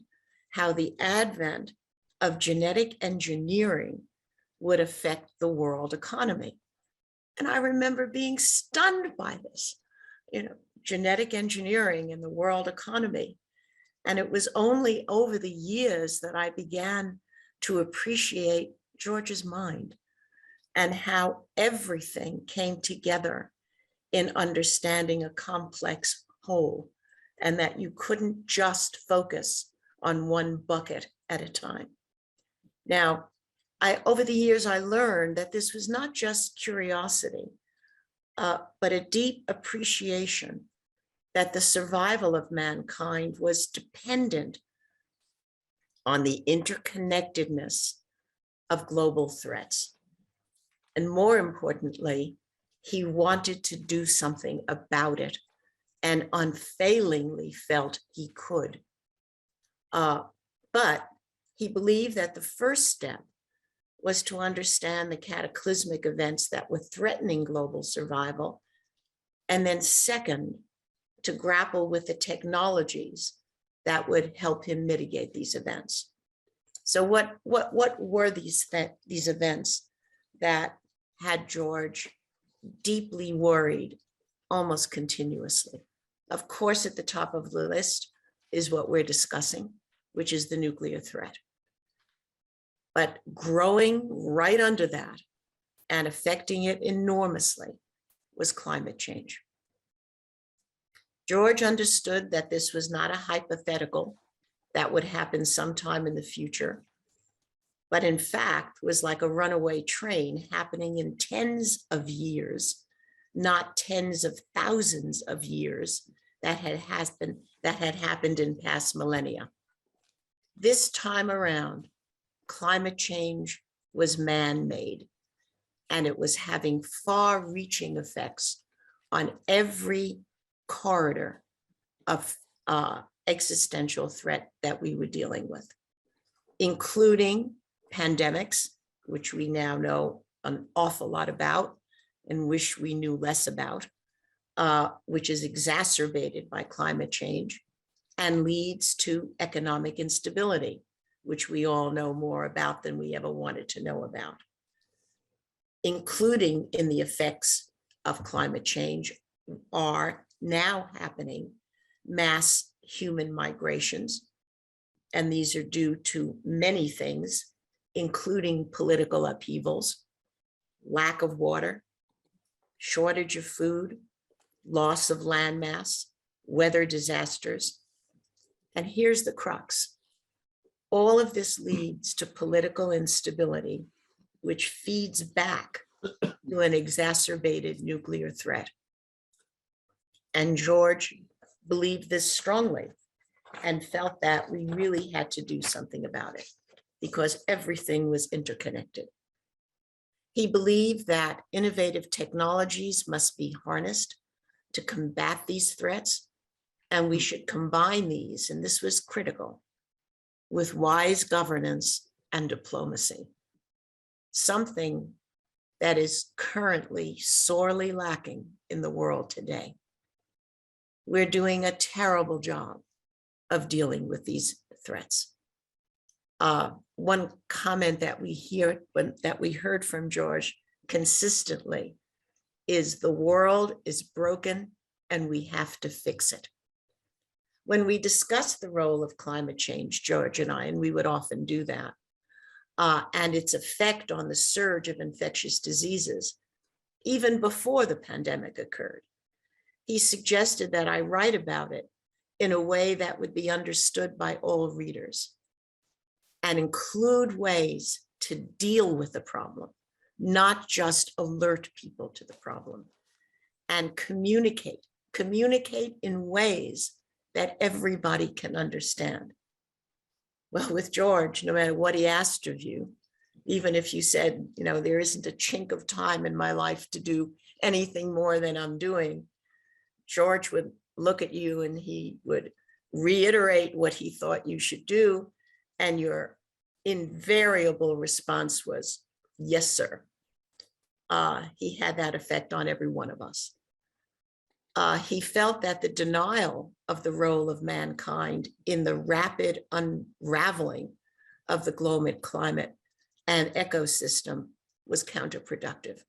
how the advent of genetic engineering would affect the world economy. And I remember being stunned by this, genetic engineering in the world economy. And it was only over the years that I began to appreciate George's mind and how everything came together in understanding a complex whole, and that you couldn't just focus on one bucket at a time. Now, over the years, I learned that this was not just curiosity, but a deep appreciation that the survival of mankind was dependent on the interconnectedness of global threats. And more importantly, he wanted to do something about it and unfailingly felt he could. But he believed that the first step was to understand the cataclysmic events that were threatening global survival. And then second, to grapple with the technologies that would help him mitigate these events. So what were these events that had George deeply worried almost continuously? Of course, at the top of the list is what we're discussing, which is the nuclear threat. But growing right under that and affecting it enormously was climate change. George understood that this was not a hypothetical that would happen sometime in the future, but in fact was like a runaway train happening in tens of years, not tens of thousands of years that had happened in past millennia. This time around, climate change was man-made, and it was having far-reaching effects on every corridor of existential threat that we were dealing with, including pandemics, which we now know an awful lot about and wish we knew less about, which is exacerbated by climate change and leads to economic instability, which we all know more about than we ever wanted to know about, including in the effects of climate change are now happening mass human migrations. And these are due to many things, including political upheavals, lack of water, shortage of food, loss of land mass, weather disasters. And here's the crux. All of this leads to political instability, which feeds back to an exacerbated nuclear threat. And George believed this strongly and felt that we really had to do something about it because everything was interconnected. He believed that innovative technologies must be harnessed to combat these threats, and we should combine these, and this was critical, with wise governance and diplomacy, something that is currently sorely lacking in the world today. We're doing a terrible job of dealing with these threats. One comment that we heard from George consistently is the world is broken and we have to fix it. When we discussed the role of climate change, George and I, and we would often do that, and its effect on the surge of infectious diseases, even before the pandemic occurred, he suggested that I write about it in a way that would be understood by all readers and include ways to deal with the problem, not just alert people to the problem, and communicate communicate in ways that everybody can understand. Well, with George, no matter what he asked of you, even if you said, you know, there isn't a chink of time in my life to do anything more than I'm doing, George would look at you and he would reiterate what he thought you should do. And your invariable response was, yes, sir. He had that effect on every one of us. He felt that the denial of the role of mankind in the rapid unraveling of the global climate and ecosystem was counterproductive.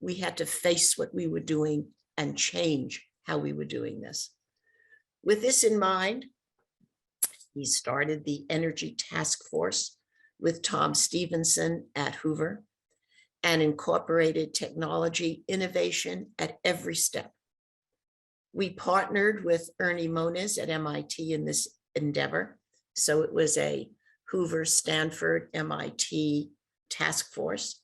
We had to face what we were doing and change how we were doing this. With this in mind, he started the Energy Task Force with Tom Stevenson at Hoover and incorporated technology innovation at every step. We partnered with Ernie Moniz at MIT in this endeavor. So it was a Hoover, Stanford, MIT task force,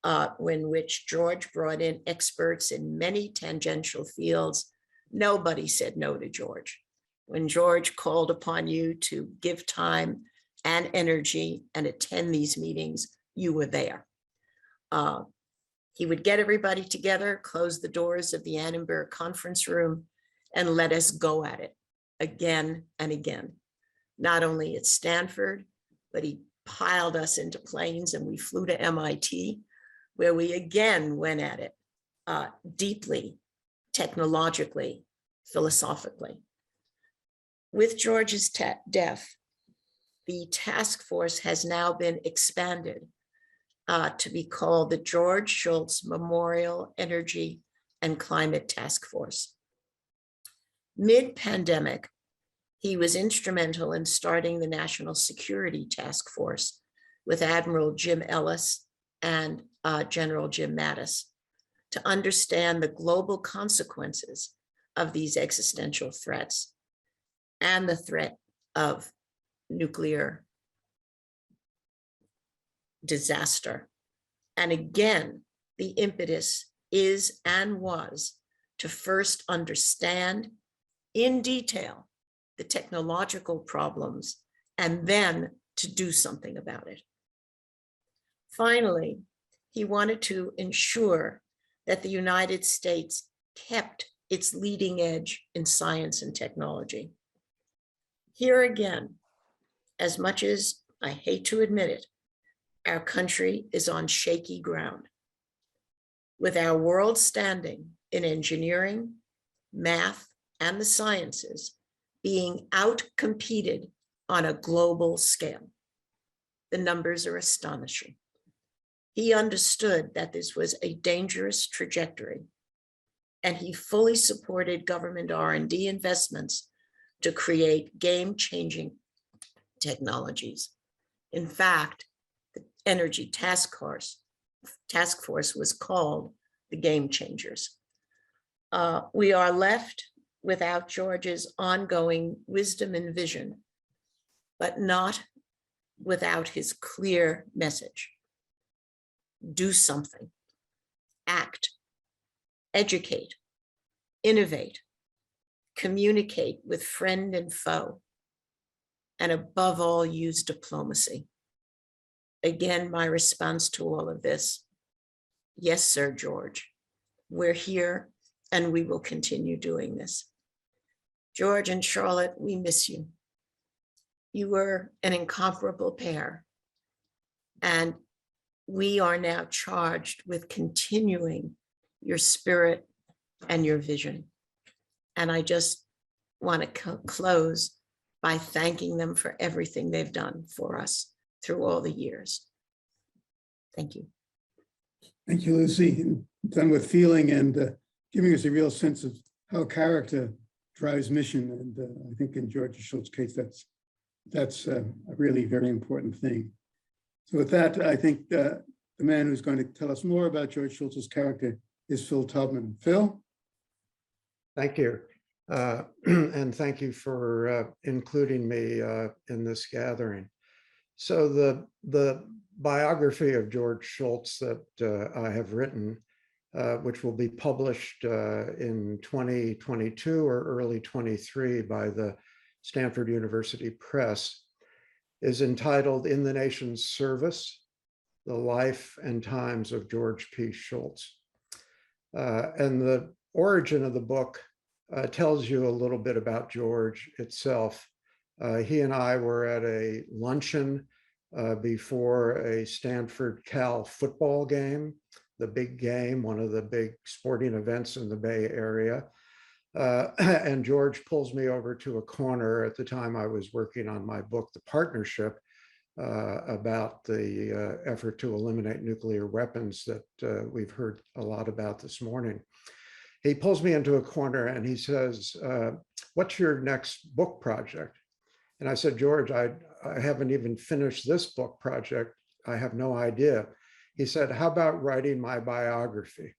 in which George brought in experts in many tangential fields. Nobody said no to George. When George called upon you to give time and energy and attend these meetings, you were there. He would get everybody together, close the doors of the Annenberg conference room, and let us go at it again and again. Not only at Stanford, but he piled us into planes and we flew to MIT, where we again went at it deeply, technologically, philosophically. With George's death, the task force has now been expanded to be called the George Shultz Memorial Energy and Climate Task Force. Mid-pandemic, he was instrumental in starting the National Security Task Force with Admiral Jim Ellis and General Jim Mattis to understand the global consequences of these existential threats and the threat of nuclear disaster. And again, the impetus is and was to first understand in detail the technological problems and then to do something about it. Finally, he wanted to ensure that the United States kept its leading edge in science and technology. Here again, as much as I hate to admit it, our country is on shaky ground. With our world standing in engineering, math, and the sciences being outcompeted on a global scale, the numbers are astonishing. He understood that this was a dangerous trajectory, and he fully supported government R&D investments to create game-changing technologies. In fact, the Energy Task Force was called the Game Changers. We are left without George's ongoing wisdom and vision, but not without his clear message. Do something, act, educate, innovate, communicate with friend and foe, and above all, use diplomacy. Again, my response to all of this, yes, sir, George, we're here and we will continue doing this. George and Charlotte, we miss you. You were an incomparable pair, and we are now charged with continuing your spirit and your vision. And I just want to close by thanking them for everything they've done for us through all the years. Thank you. Thank you, Lucy. Done with feeling and giving us a real sense of how character drives mission. And I think in George Shultz's case, that's a really very important thing. So with that, I think the man who's going to tell us more about George Shultz's character is Phil Tubman. Phil? Thank you. And thank you for including me in this gathering. So the biography of George Shultz that I have written which will be published in 2022 or early 23 by the Stanford University Press, is entitled In the Nation's Service, The Life and Times of George P. Shultz. And the origin of the book tells you a little bit about George itself. He and I were at a luncheon before a Stanford Cal football game, the big game, one of the big sporting events in the Bay Area. And George pulls me over to a corner. At the time I was working on my book, The Partnership, about the effort to eliminate nuclear weapons that we've heard a lot about this morning. He pulls me into a corner and he says, what's your next book project? And I said, George, I haven't even finished this book project. I have no idea. He said, how about writing my biography?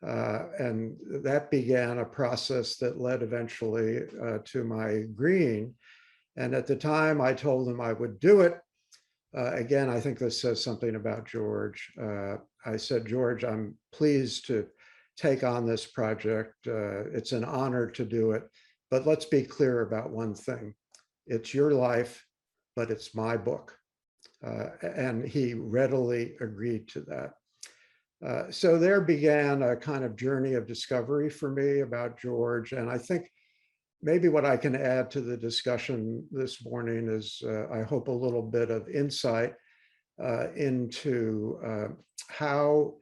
And that began a process that led eventually to my agreeing. And at the time I told him I would do it. Again, I think this says something about George. I said, George, I'm pleased to take on this project. It's an honor to do it, but let's be clear about one thing. It's your life, but it's my book. And he readily agreed to that. So there began a kind of journey of discovery for me about George. And I think maybe what I can add to the discussion this morning is, I hope, a little bit of insight into how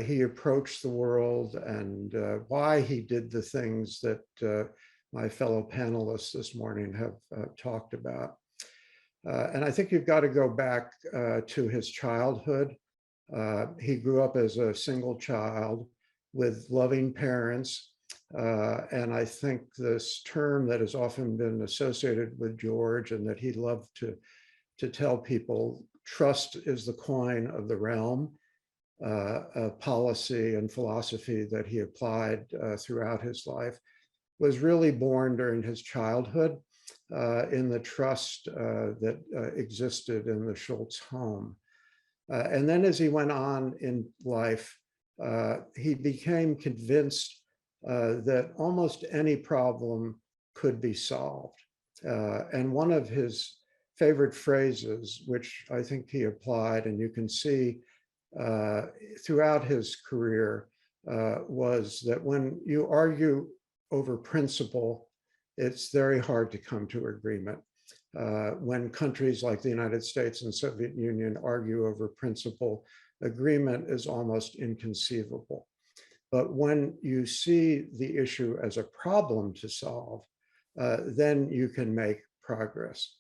he approached the world and why he did the things that my fellow panelists this morning have talked about. And I think you've got to go back to his childhood. He grew up as a single child with loving parents. And I think this term that has often been associated with George and that he loved to tell people, trust is the coin of the realm, a policy and philosophy that he applied throughout his life, was really born during his childhood in the trust that existed in the Shultz home. And then as he went on in life, he became convinced that almost any problem could be solved. And one of his favorite phrases, which I think he applied, and you can see throughout his career, was that when you argue over principle, it's very hard to come to agreement. When countries like the United States and Soviet Union argue over principle, agreement is almost inconceivable. But when you see the issue as a problem to solve, then you can make progress.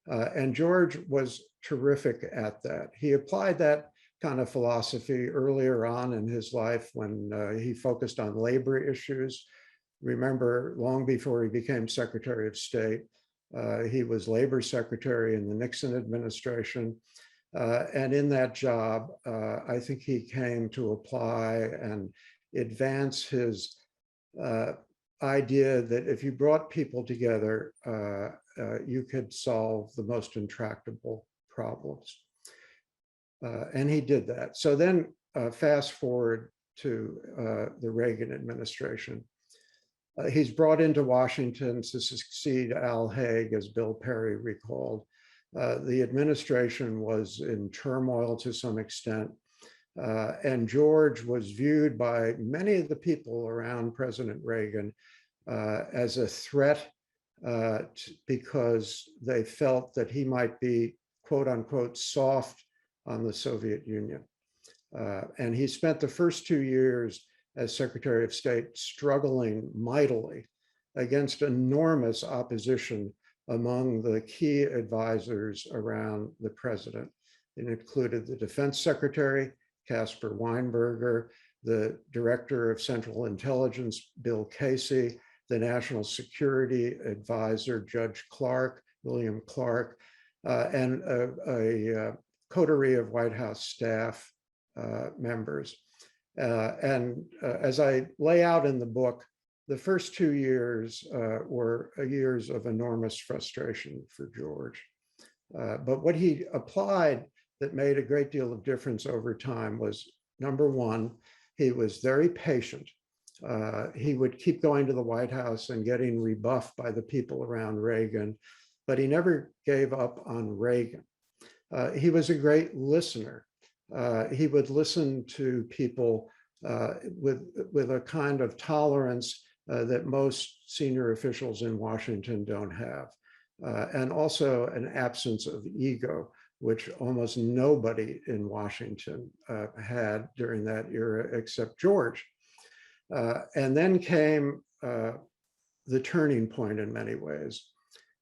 And George was terrific at that. He applied that kind of philosophy earlier on in his life when he focused on labor issues. Remember, long before he became Secretary of State, he was Labor Secretary in the Nixon administration. And in that job, I think he came to apply and advance his idea that if you brought people together, you could solve the most intractable problems. And he did that. So then fast forward to the Reagan administration. He's brought into Washington to succeed Al Haig, as Bill Perry recalled. The administration was in turmoil to some extent. And George was viewed by many of the people around President Reagan as a threat because they felt that he might be, quote unquote, soft on the Soviet Union. And he spent the first 2 years as Secretary of State struggling mightily against enormous opposition among the key advisors around the president. It included the Defense Secretary, Caspar Weinberger, the Director of Central Intelligence, Bill Casey, the National Security Advisor, Judge Clark, William Clark, and a coterie of White House staff members. As I lay out in the book, the first 2 years were years of enormous frustration for George. But what he applied that made a great deal of difference over time was, number one, He was very patient. He would keep going to the White House and getting rebuffed by the people around Reagan, but he never gave up on Reagan. He was a great listener. He would listen to people with a kind of tolerance that most senior officials in Washington don't have, and also an absence of ego, which almost nobody in Washington had during that era except George. And then came the turning point in many ways,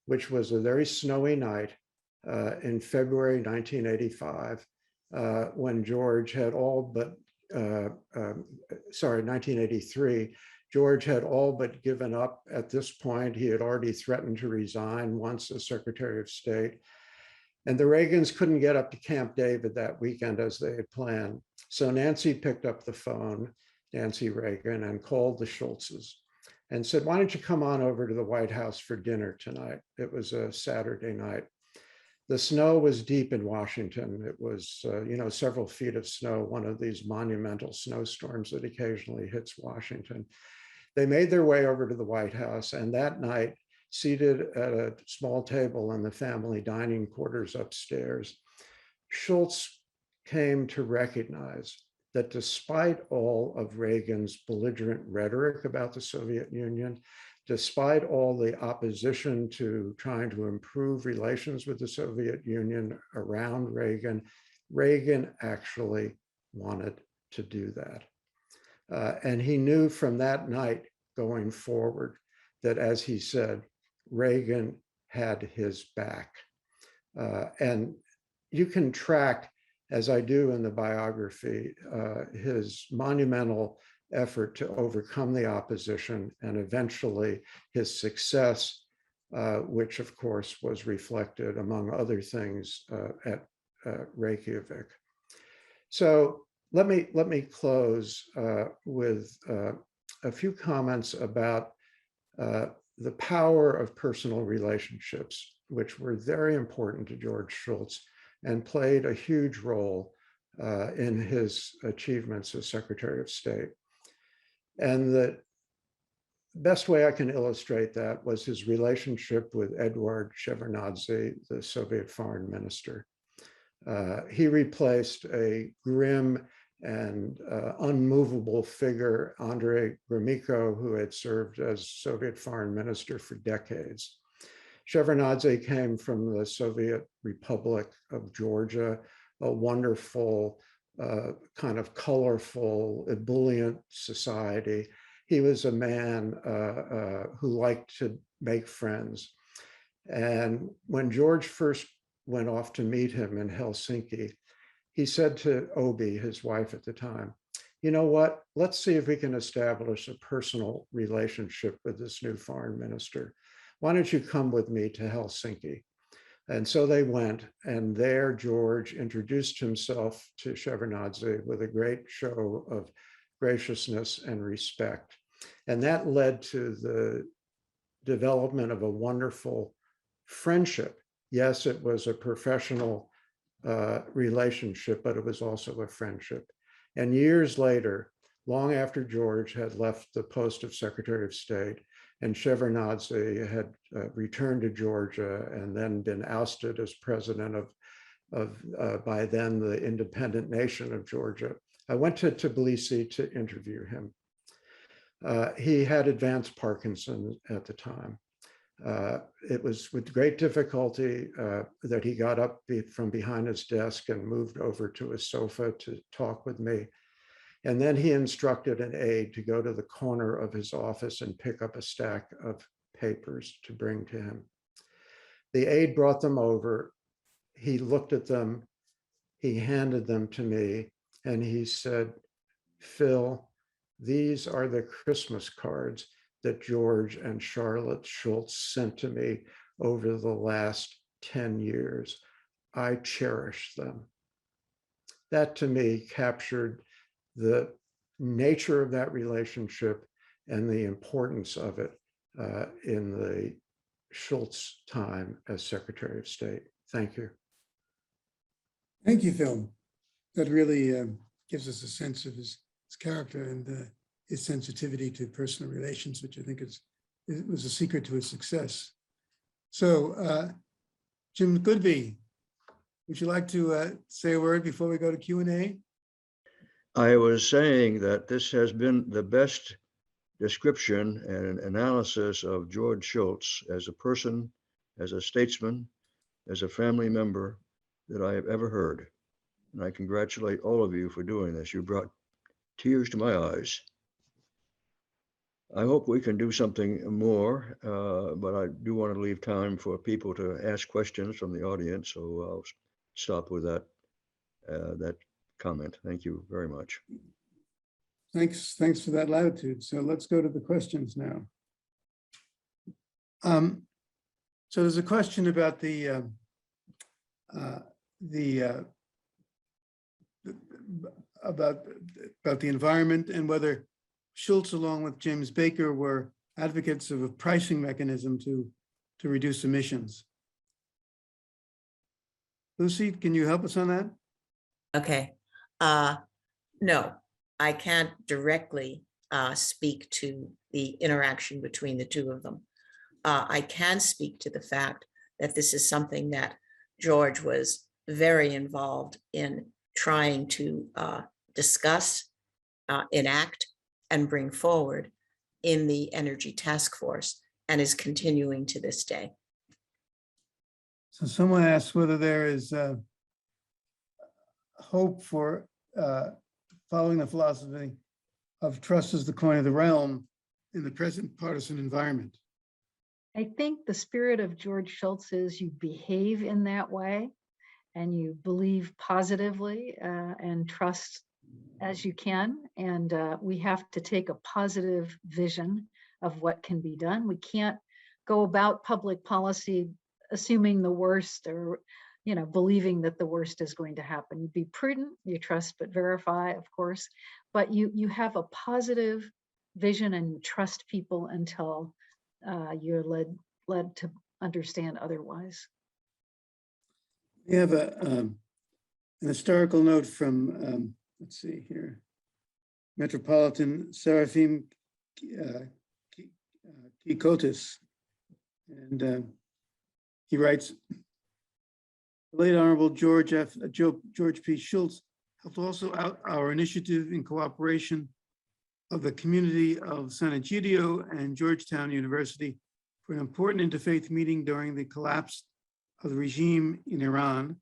which was a very snowy night in February 1985, when George had all but, 1983, George had all but given up at this point. He had already threatened to resign once as Secretary of State. And the Reagans couldn't get up to Camp David that weekend as they had planned. So Nancy picked up the phone, Nancy Reagan, and called the Schultzes and said, why don't you come on over to the White House for dinner tonight? It was a Saturday night. The snow was deep in Washington. It was, several feet of snow, one of these monumental snowstorms that occasionally hits Washington. They made their way over to the White House, and that night, seated at a small table in the family dining quarters upstairs, Shultz came to recognize that despite all of Reagan's belligerent rhetoric about the Soviet Union, despite all the opposition to trying to improve relations with the Soviet Union around Reagan, Reagan actually wanted to do that. And he knew from that night going forward that, as he said, Reagan had his back. And you can track, as I do in the biography, his monumental effort to overcome the opposition and eventually his success, which of course was reflected, among other things, at Reykjavik. So let me close with a few comments about the power of personal relationships, which were very important to George Shultz and played a huge role in his achievements as Secretary of State. And the best way I can illustrate that was his relationship with Eduard Shevardnadze, the Soviet foreign minister. He replaced a grim and unmovable figure, Andrei Gromyko, who had served as Soviet foreign minister for decades. Shevardnadze came from the Soviet Republic of Georgia, a wonderful, kind of colorful, ebullient society. He was a man who liked to make friends. And when George first went off to meet him in Helsinki, he said to Obi, his wife at the time, you know what, let's see if we can establish a personal relationship with this new foreign minister. Why don't you come with me to Helsinki? And so they went, and there George introduced himself to Shevardnadze with a great show of graciousness and respect. And that led to the development of a wonderful friendship. Yes, it was a professional relationship, but it was also a friendship. And years later, long after George had left the post of Secretary of State, and Shevardnadze had returned to Georgia and then been ousted as president of by then the independent nation of Georgia, I went to Tbilisi to interview him. He had advanced Parkinson's at the time. It was with great difficulty that he got up from behind his desk and moved over to a sofa to talk with me. And then he instructed an aide to go to the corner of his office and pick up a stack of papers to bring to him. The aide brought them over. He looked at them. He handed them to me, and he said, Phil, these are the Christmas cards that George and Charlotte Shultz sent to me over the last 10 years. I cherish them. That to me captured the nature of that relationship and the importance of it in the Shultz time as Secretary of State. Thank you. Thank you, Phil. That really gives us a sense of his his character and his sensitivity to personal relations, which I think it was a secret to his success. So, Jim Goodby, would you like to say a word before we go to Q&A? I was saying that this has been the best description and analysis of George Shultz as a person, as a statesman, as a family member that I have ever heard. And I congratulate all of you for doing this. You brought tears to my eyes. I hope we can do something more, but I do want to leave time for people to ask questions from the audience. So I'll stop with that comment. Thank you very much. Thanks for that latitude. So let's go to the questions now. So there's a question about the environment and whether Shultz, along with James Baker, were advocates of a pricing mechanism to reduce emissions. Lucy, can you help us on that? Okay. No, I can't directly speak to the interaction between the two of them. I can speak to the fact that this is something that George was very involved in trying to discuss, enact, and bring forward in the Energy Task Force, and is continuing to this day. So someone asked whether there is hope for following the philosophy of trust as the coin of the realm in the present partisan environment. I think the spirit of George Shultz is you behave in that way and you believe positively and trust as you can. And we have to take a positive vision of what can be done. We can't go about public policy assuming the worst or believing that the worst is going to happen. You be prudent, you trust but verify, of course, but you have a positive vision and you trust people until you're led to understand otherwise. We have an historical note from, let's see here, Metropolitan Seraphim Kikotis, and he writes, the late Honorable George P. Shultz helped also out our initiative in cooperation of the community of San Egidio and Georgetown University for an important interfaith meeting during the collapse of the regime in Iran,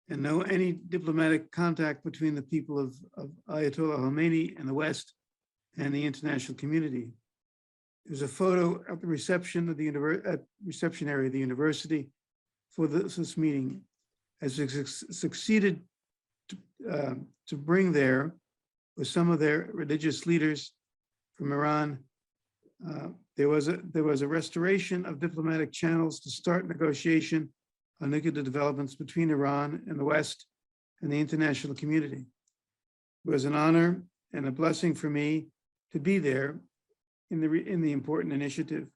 and no any diplomatic contact between the people of Ayatollah Khomeini and the West and the international community. There's a photo at the reception of the reception area of the university for this meeting. As it succeeded to bring there with some of their religious leaders from Iran, there was a restoration of diplomatic channels to start negotiation on nuclear developments between Iran and the West and the international community. It was an honor and a blessing for me to be there in the important initiative.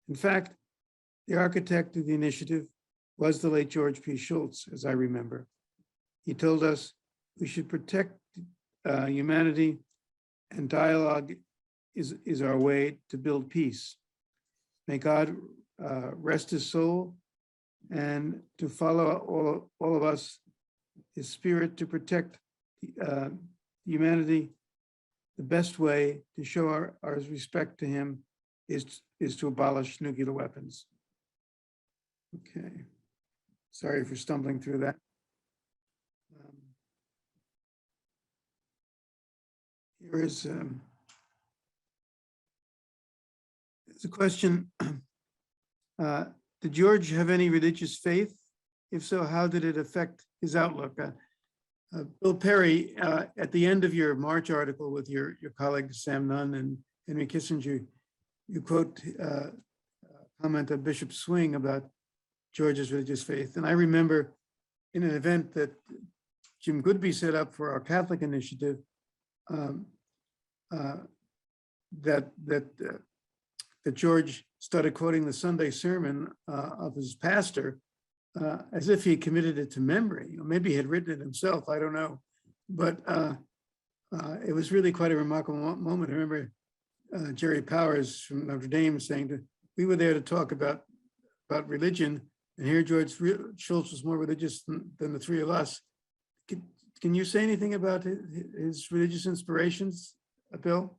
In fact, the architect of the initiative was the late George P. Shultz, as I remember. He told us we should protect humanity, and dialogue is our way to build peace. May God rest his soul, and to follow all of us, his spirit to protect humanity. The best way to show our respect to him is to abolish nuclear weapons. Okay, sorry for stumbling through that. Here is a question. Did George have any religious faith? If so, how did it affect his outlook? Bill Perry, at the end of your March article with your colleagues Sam Nunn and Henry Kissinger, you quote a comment of Bishop Swing about George's religious faith. And I remember in an event that Jim Goodby set up for our Catholic initiative, that George started quoting the Sunday sermon of his pastor as if he committed it to memory. Maybe he had written it himself, I don't know. but it was really quite a remarkable moment. I remember Jerry Powers from Notre Dame saying that we were there to talk about religion, and here George Shultz was more religious than the three of us. Can you say anything about his religious inspirations, Bill?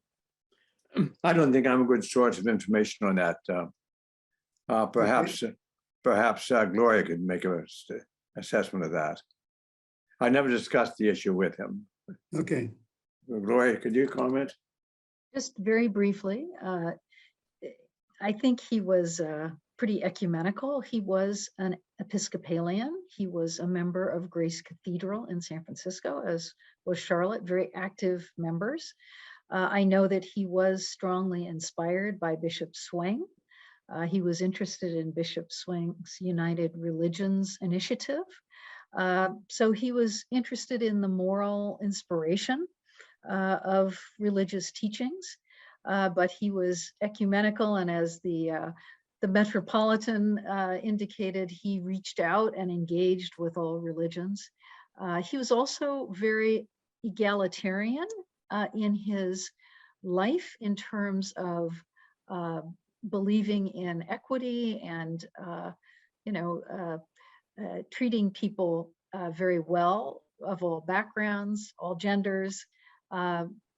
I don't think I'm a good source of information on that. Perhaps Gloria could make an assessment of that. I never discussed the issue with him. Okay. Gloria, could you comment? Just very briefly, I think he was pretty ecumenical. He was an Episcopalian. He was a member of Grace Cathedral in San Francisco, as was Charlotte, very active members. I know that he was strongly inspired by Bishop Swing. He was interested in Bishop Swing's United Religions initiative. So he was interested in the moral inspiration of religious teachings, but he was ecumenical, and as the Metropolitan indicated, he reached out and engaged with all religions. He was also very egalitarian in his life in terms of believing in equity and treating people very well, of all backgrounds, all genders,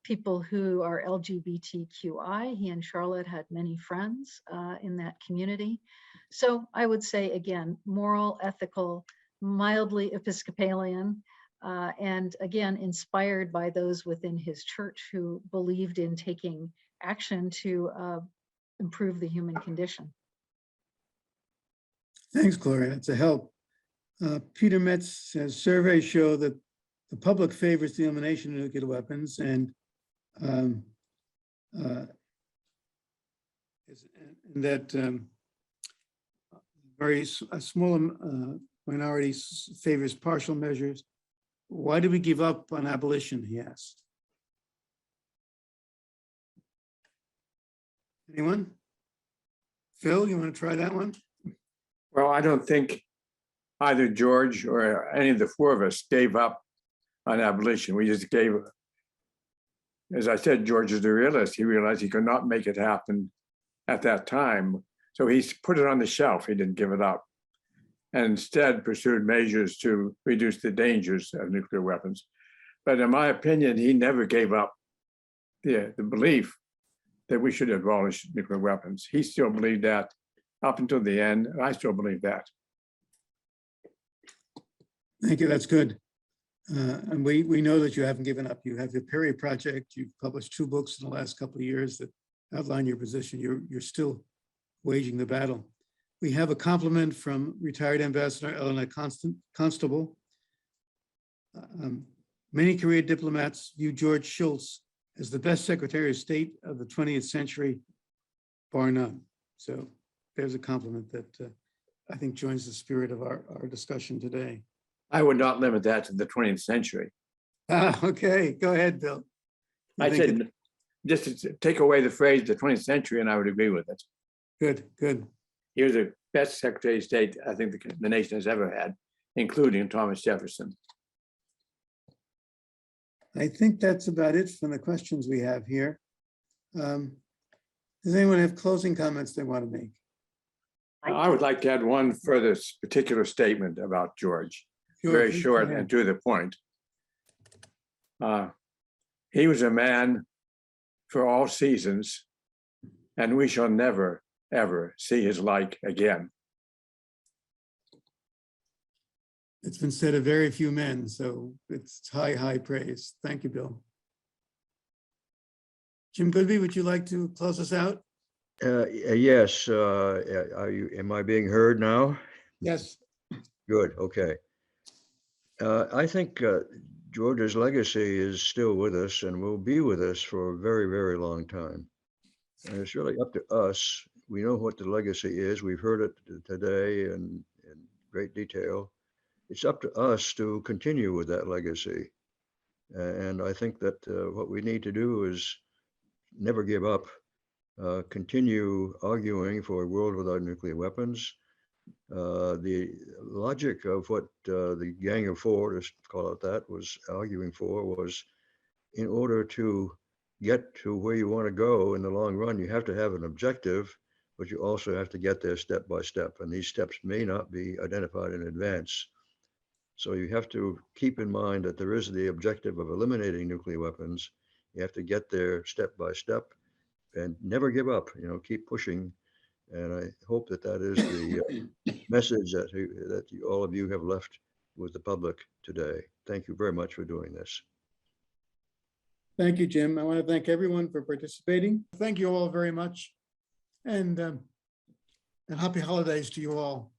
people who are LGBTQI. He and Charlotte had many friends in that community. So I would say, again, moral, ethical, mildly Episcopalian, and again, inspired by those within his church who believed in taking action to improve the human condition. Thanks, Gloria. That's a help. Peter Metz says surveys show that the public favors the elimination of nuclear weapons, and that a small minority favors partial measures. Why do we give up on abolition, he asked. Anyone? Phil, you want to try that one? Well, I don't think either George or any of the four of us gave up on abolition. We just gave, as I said, George is a realist. He realized he could not make it happen at that time. So he put it on the shelf. He didn't give it up, and instead pursued measures to reduce the dangers of nuclear weapons. But in my opinion, he never gave up the belief that we should abolish nuclear weapons. He still believed that up until the end. And I still believe that. Thank you, that's good. And we know that you haven't given up. You have the Perry Project. You've published 2 books in the last couple of years that outline your position. You're still waging the battle. We have a compliment from retired Ambassador Eleanor Constable. Many career diplomats view George Shultz as the best Secretary of State of the 20th century, bar none. So there's a compliment that I think joins the spirit of our discussion today. I would not limit that to the 20th century. Okay, go ahead, Bill. I said, just to take away the phrase the 20th century, and I would agree with it. Good, good. He was the best Secretary of State I think the nation has ever had, including Thomas Jefferson. I think that's about it from the questions we have here. Does anyone have closing comments they want to make? I would like to add one further particular statement about George. Sure, Very please, short go ahead. and to the point. He was a man for all seasons, and we shall never, ever see his like again. It's been said of very few men, so it's high, high praise. Thank you, Bill. Jim Goodby, would you like to close us out? Yes. Am I being heard now? Yes. Good. Okay. I think George's legacy is still with us and will be with us for a very, very long time. And it's really up to us. We know what the legacy is. We've heard it today in great detail. It's up to us to continue with that legacy. And I think that what we need to do is never give up, continue arguing for a world without nuclear weapons, The logic of what the Gang of Four, let's call it that, was arguing for was in order to get to where you want to go in the long run, you have to have an objective, but you also have to get there step by step. And these steps may not be identified in advance. So you have to keep in mind that there is the objective of eliminating nuclear weapons. You have to get there step by step and never give up, keep pushing. And I hope that that is the message that all of you have left with the public today. Thank you very much for doing this. Thank you, Jim. I want to thank everyone for participating. Thank you all very much. And happy holidays to you all.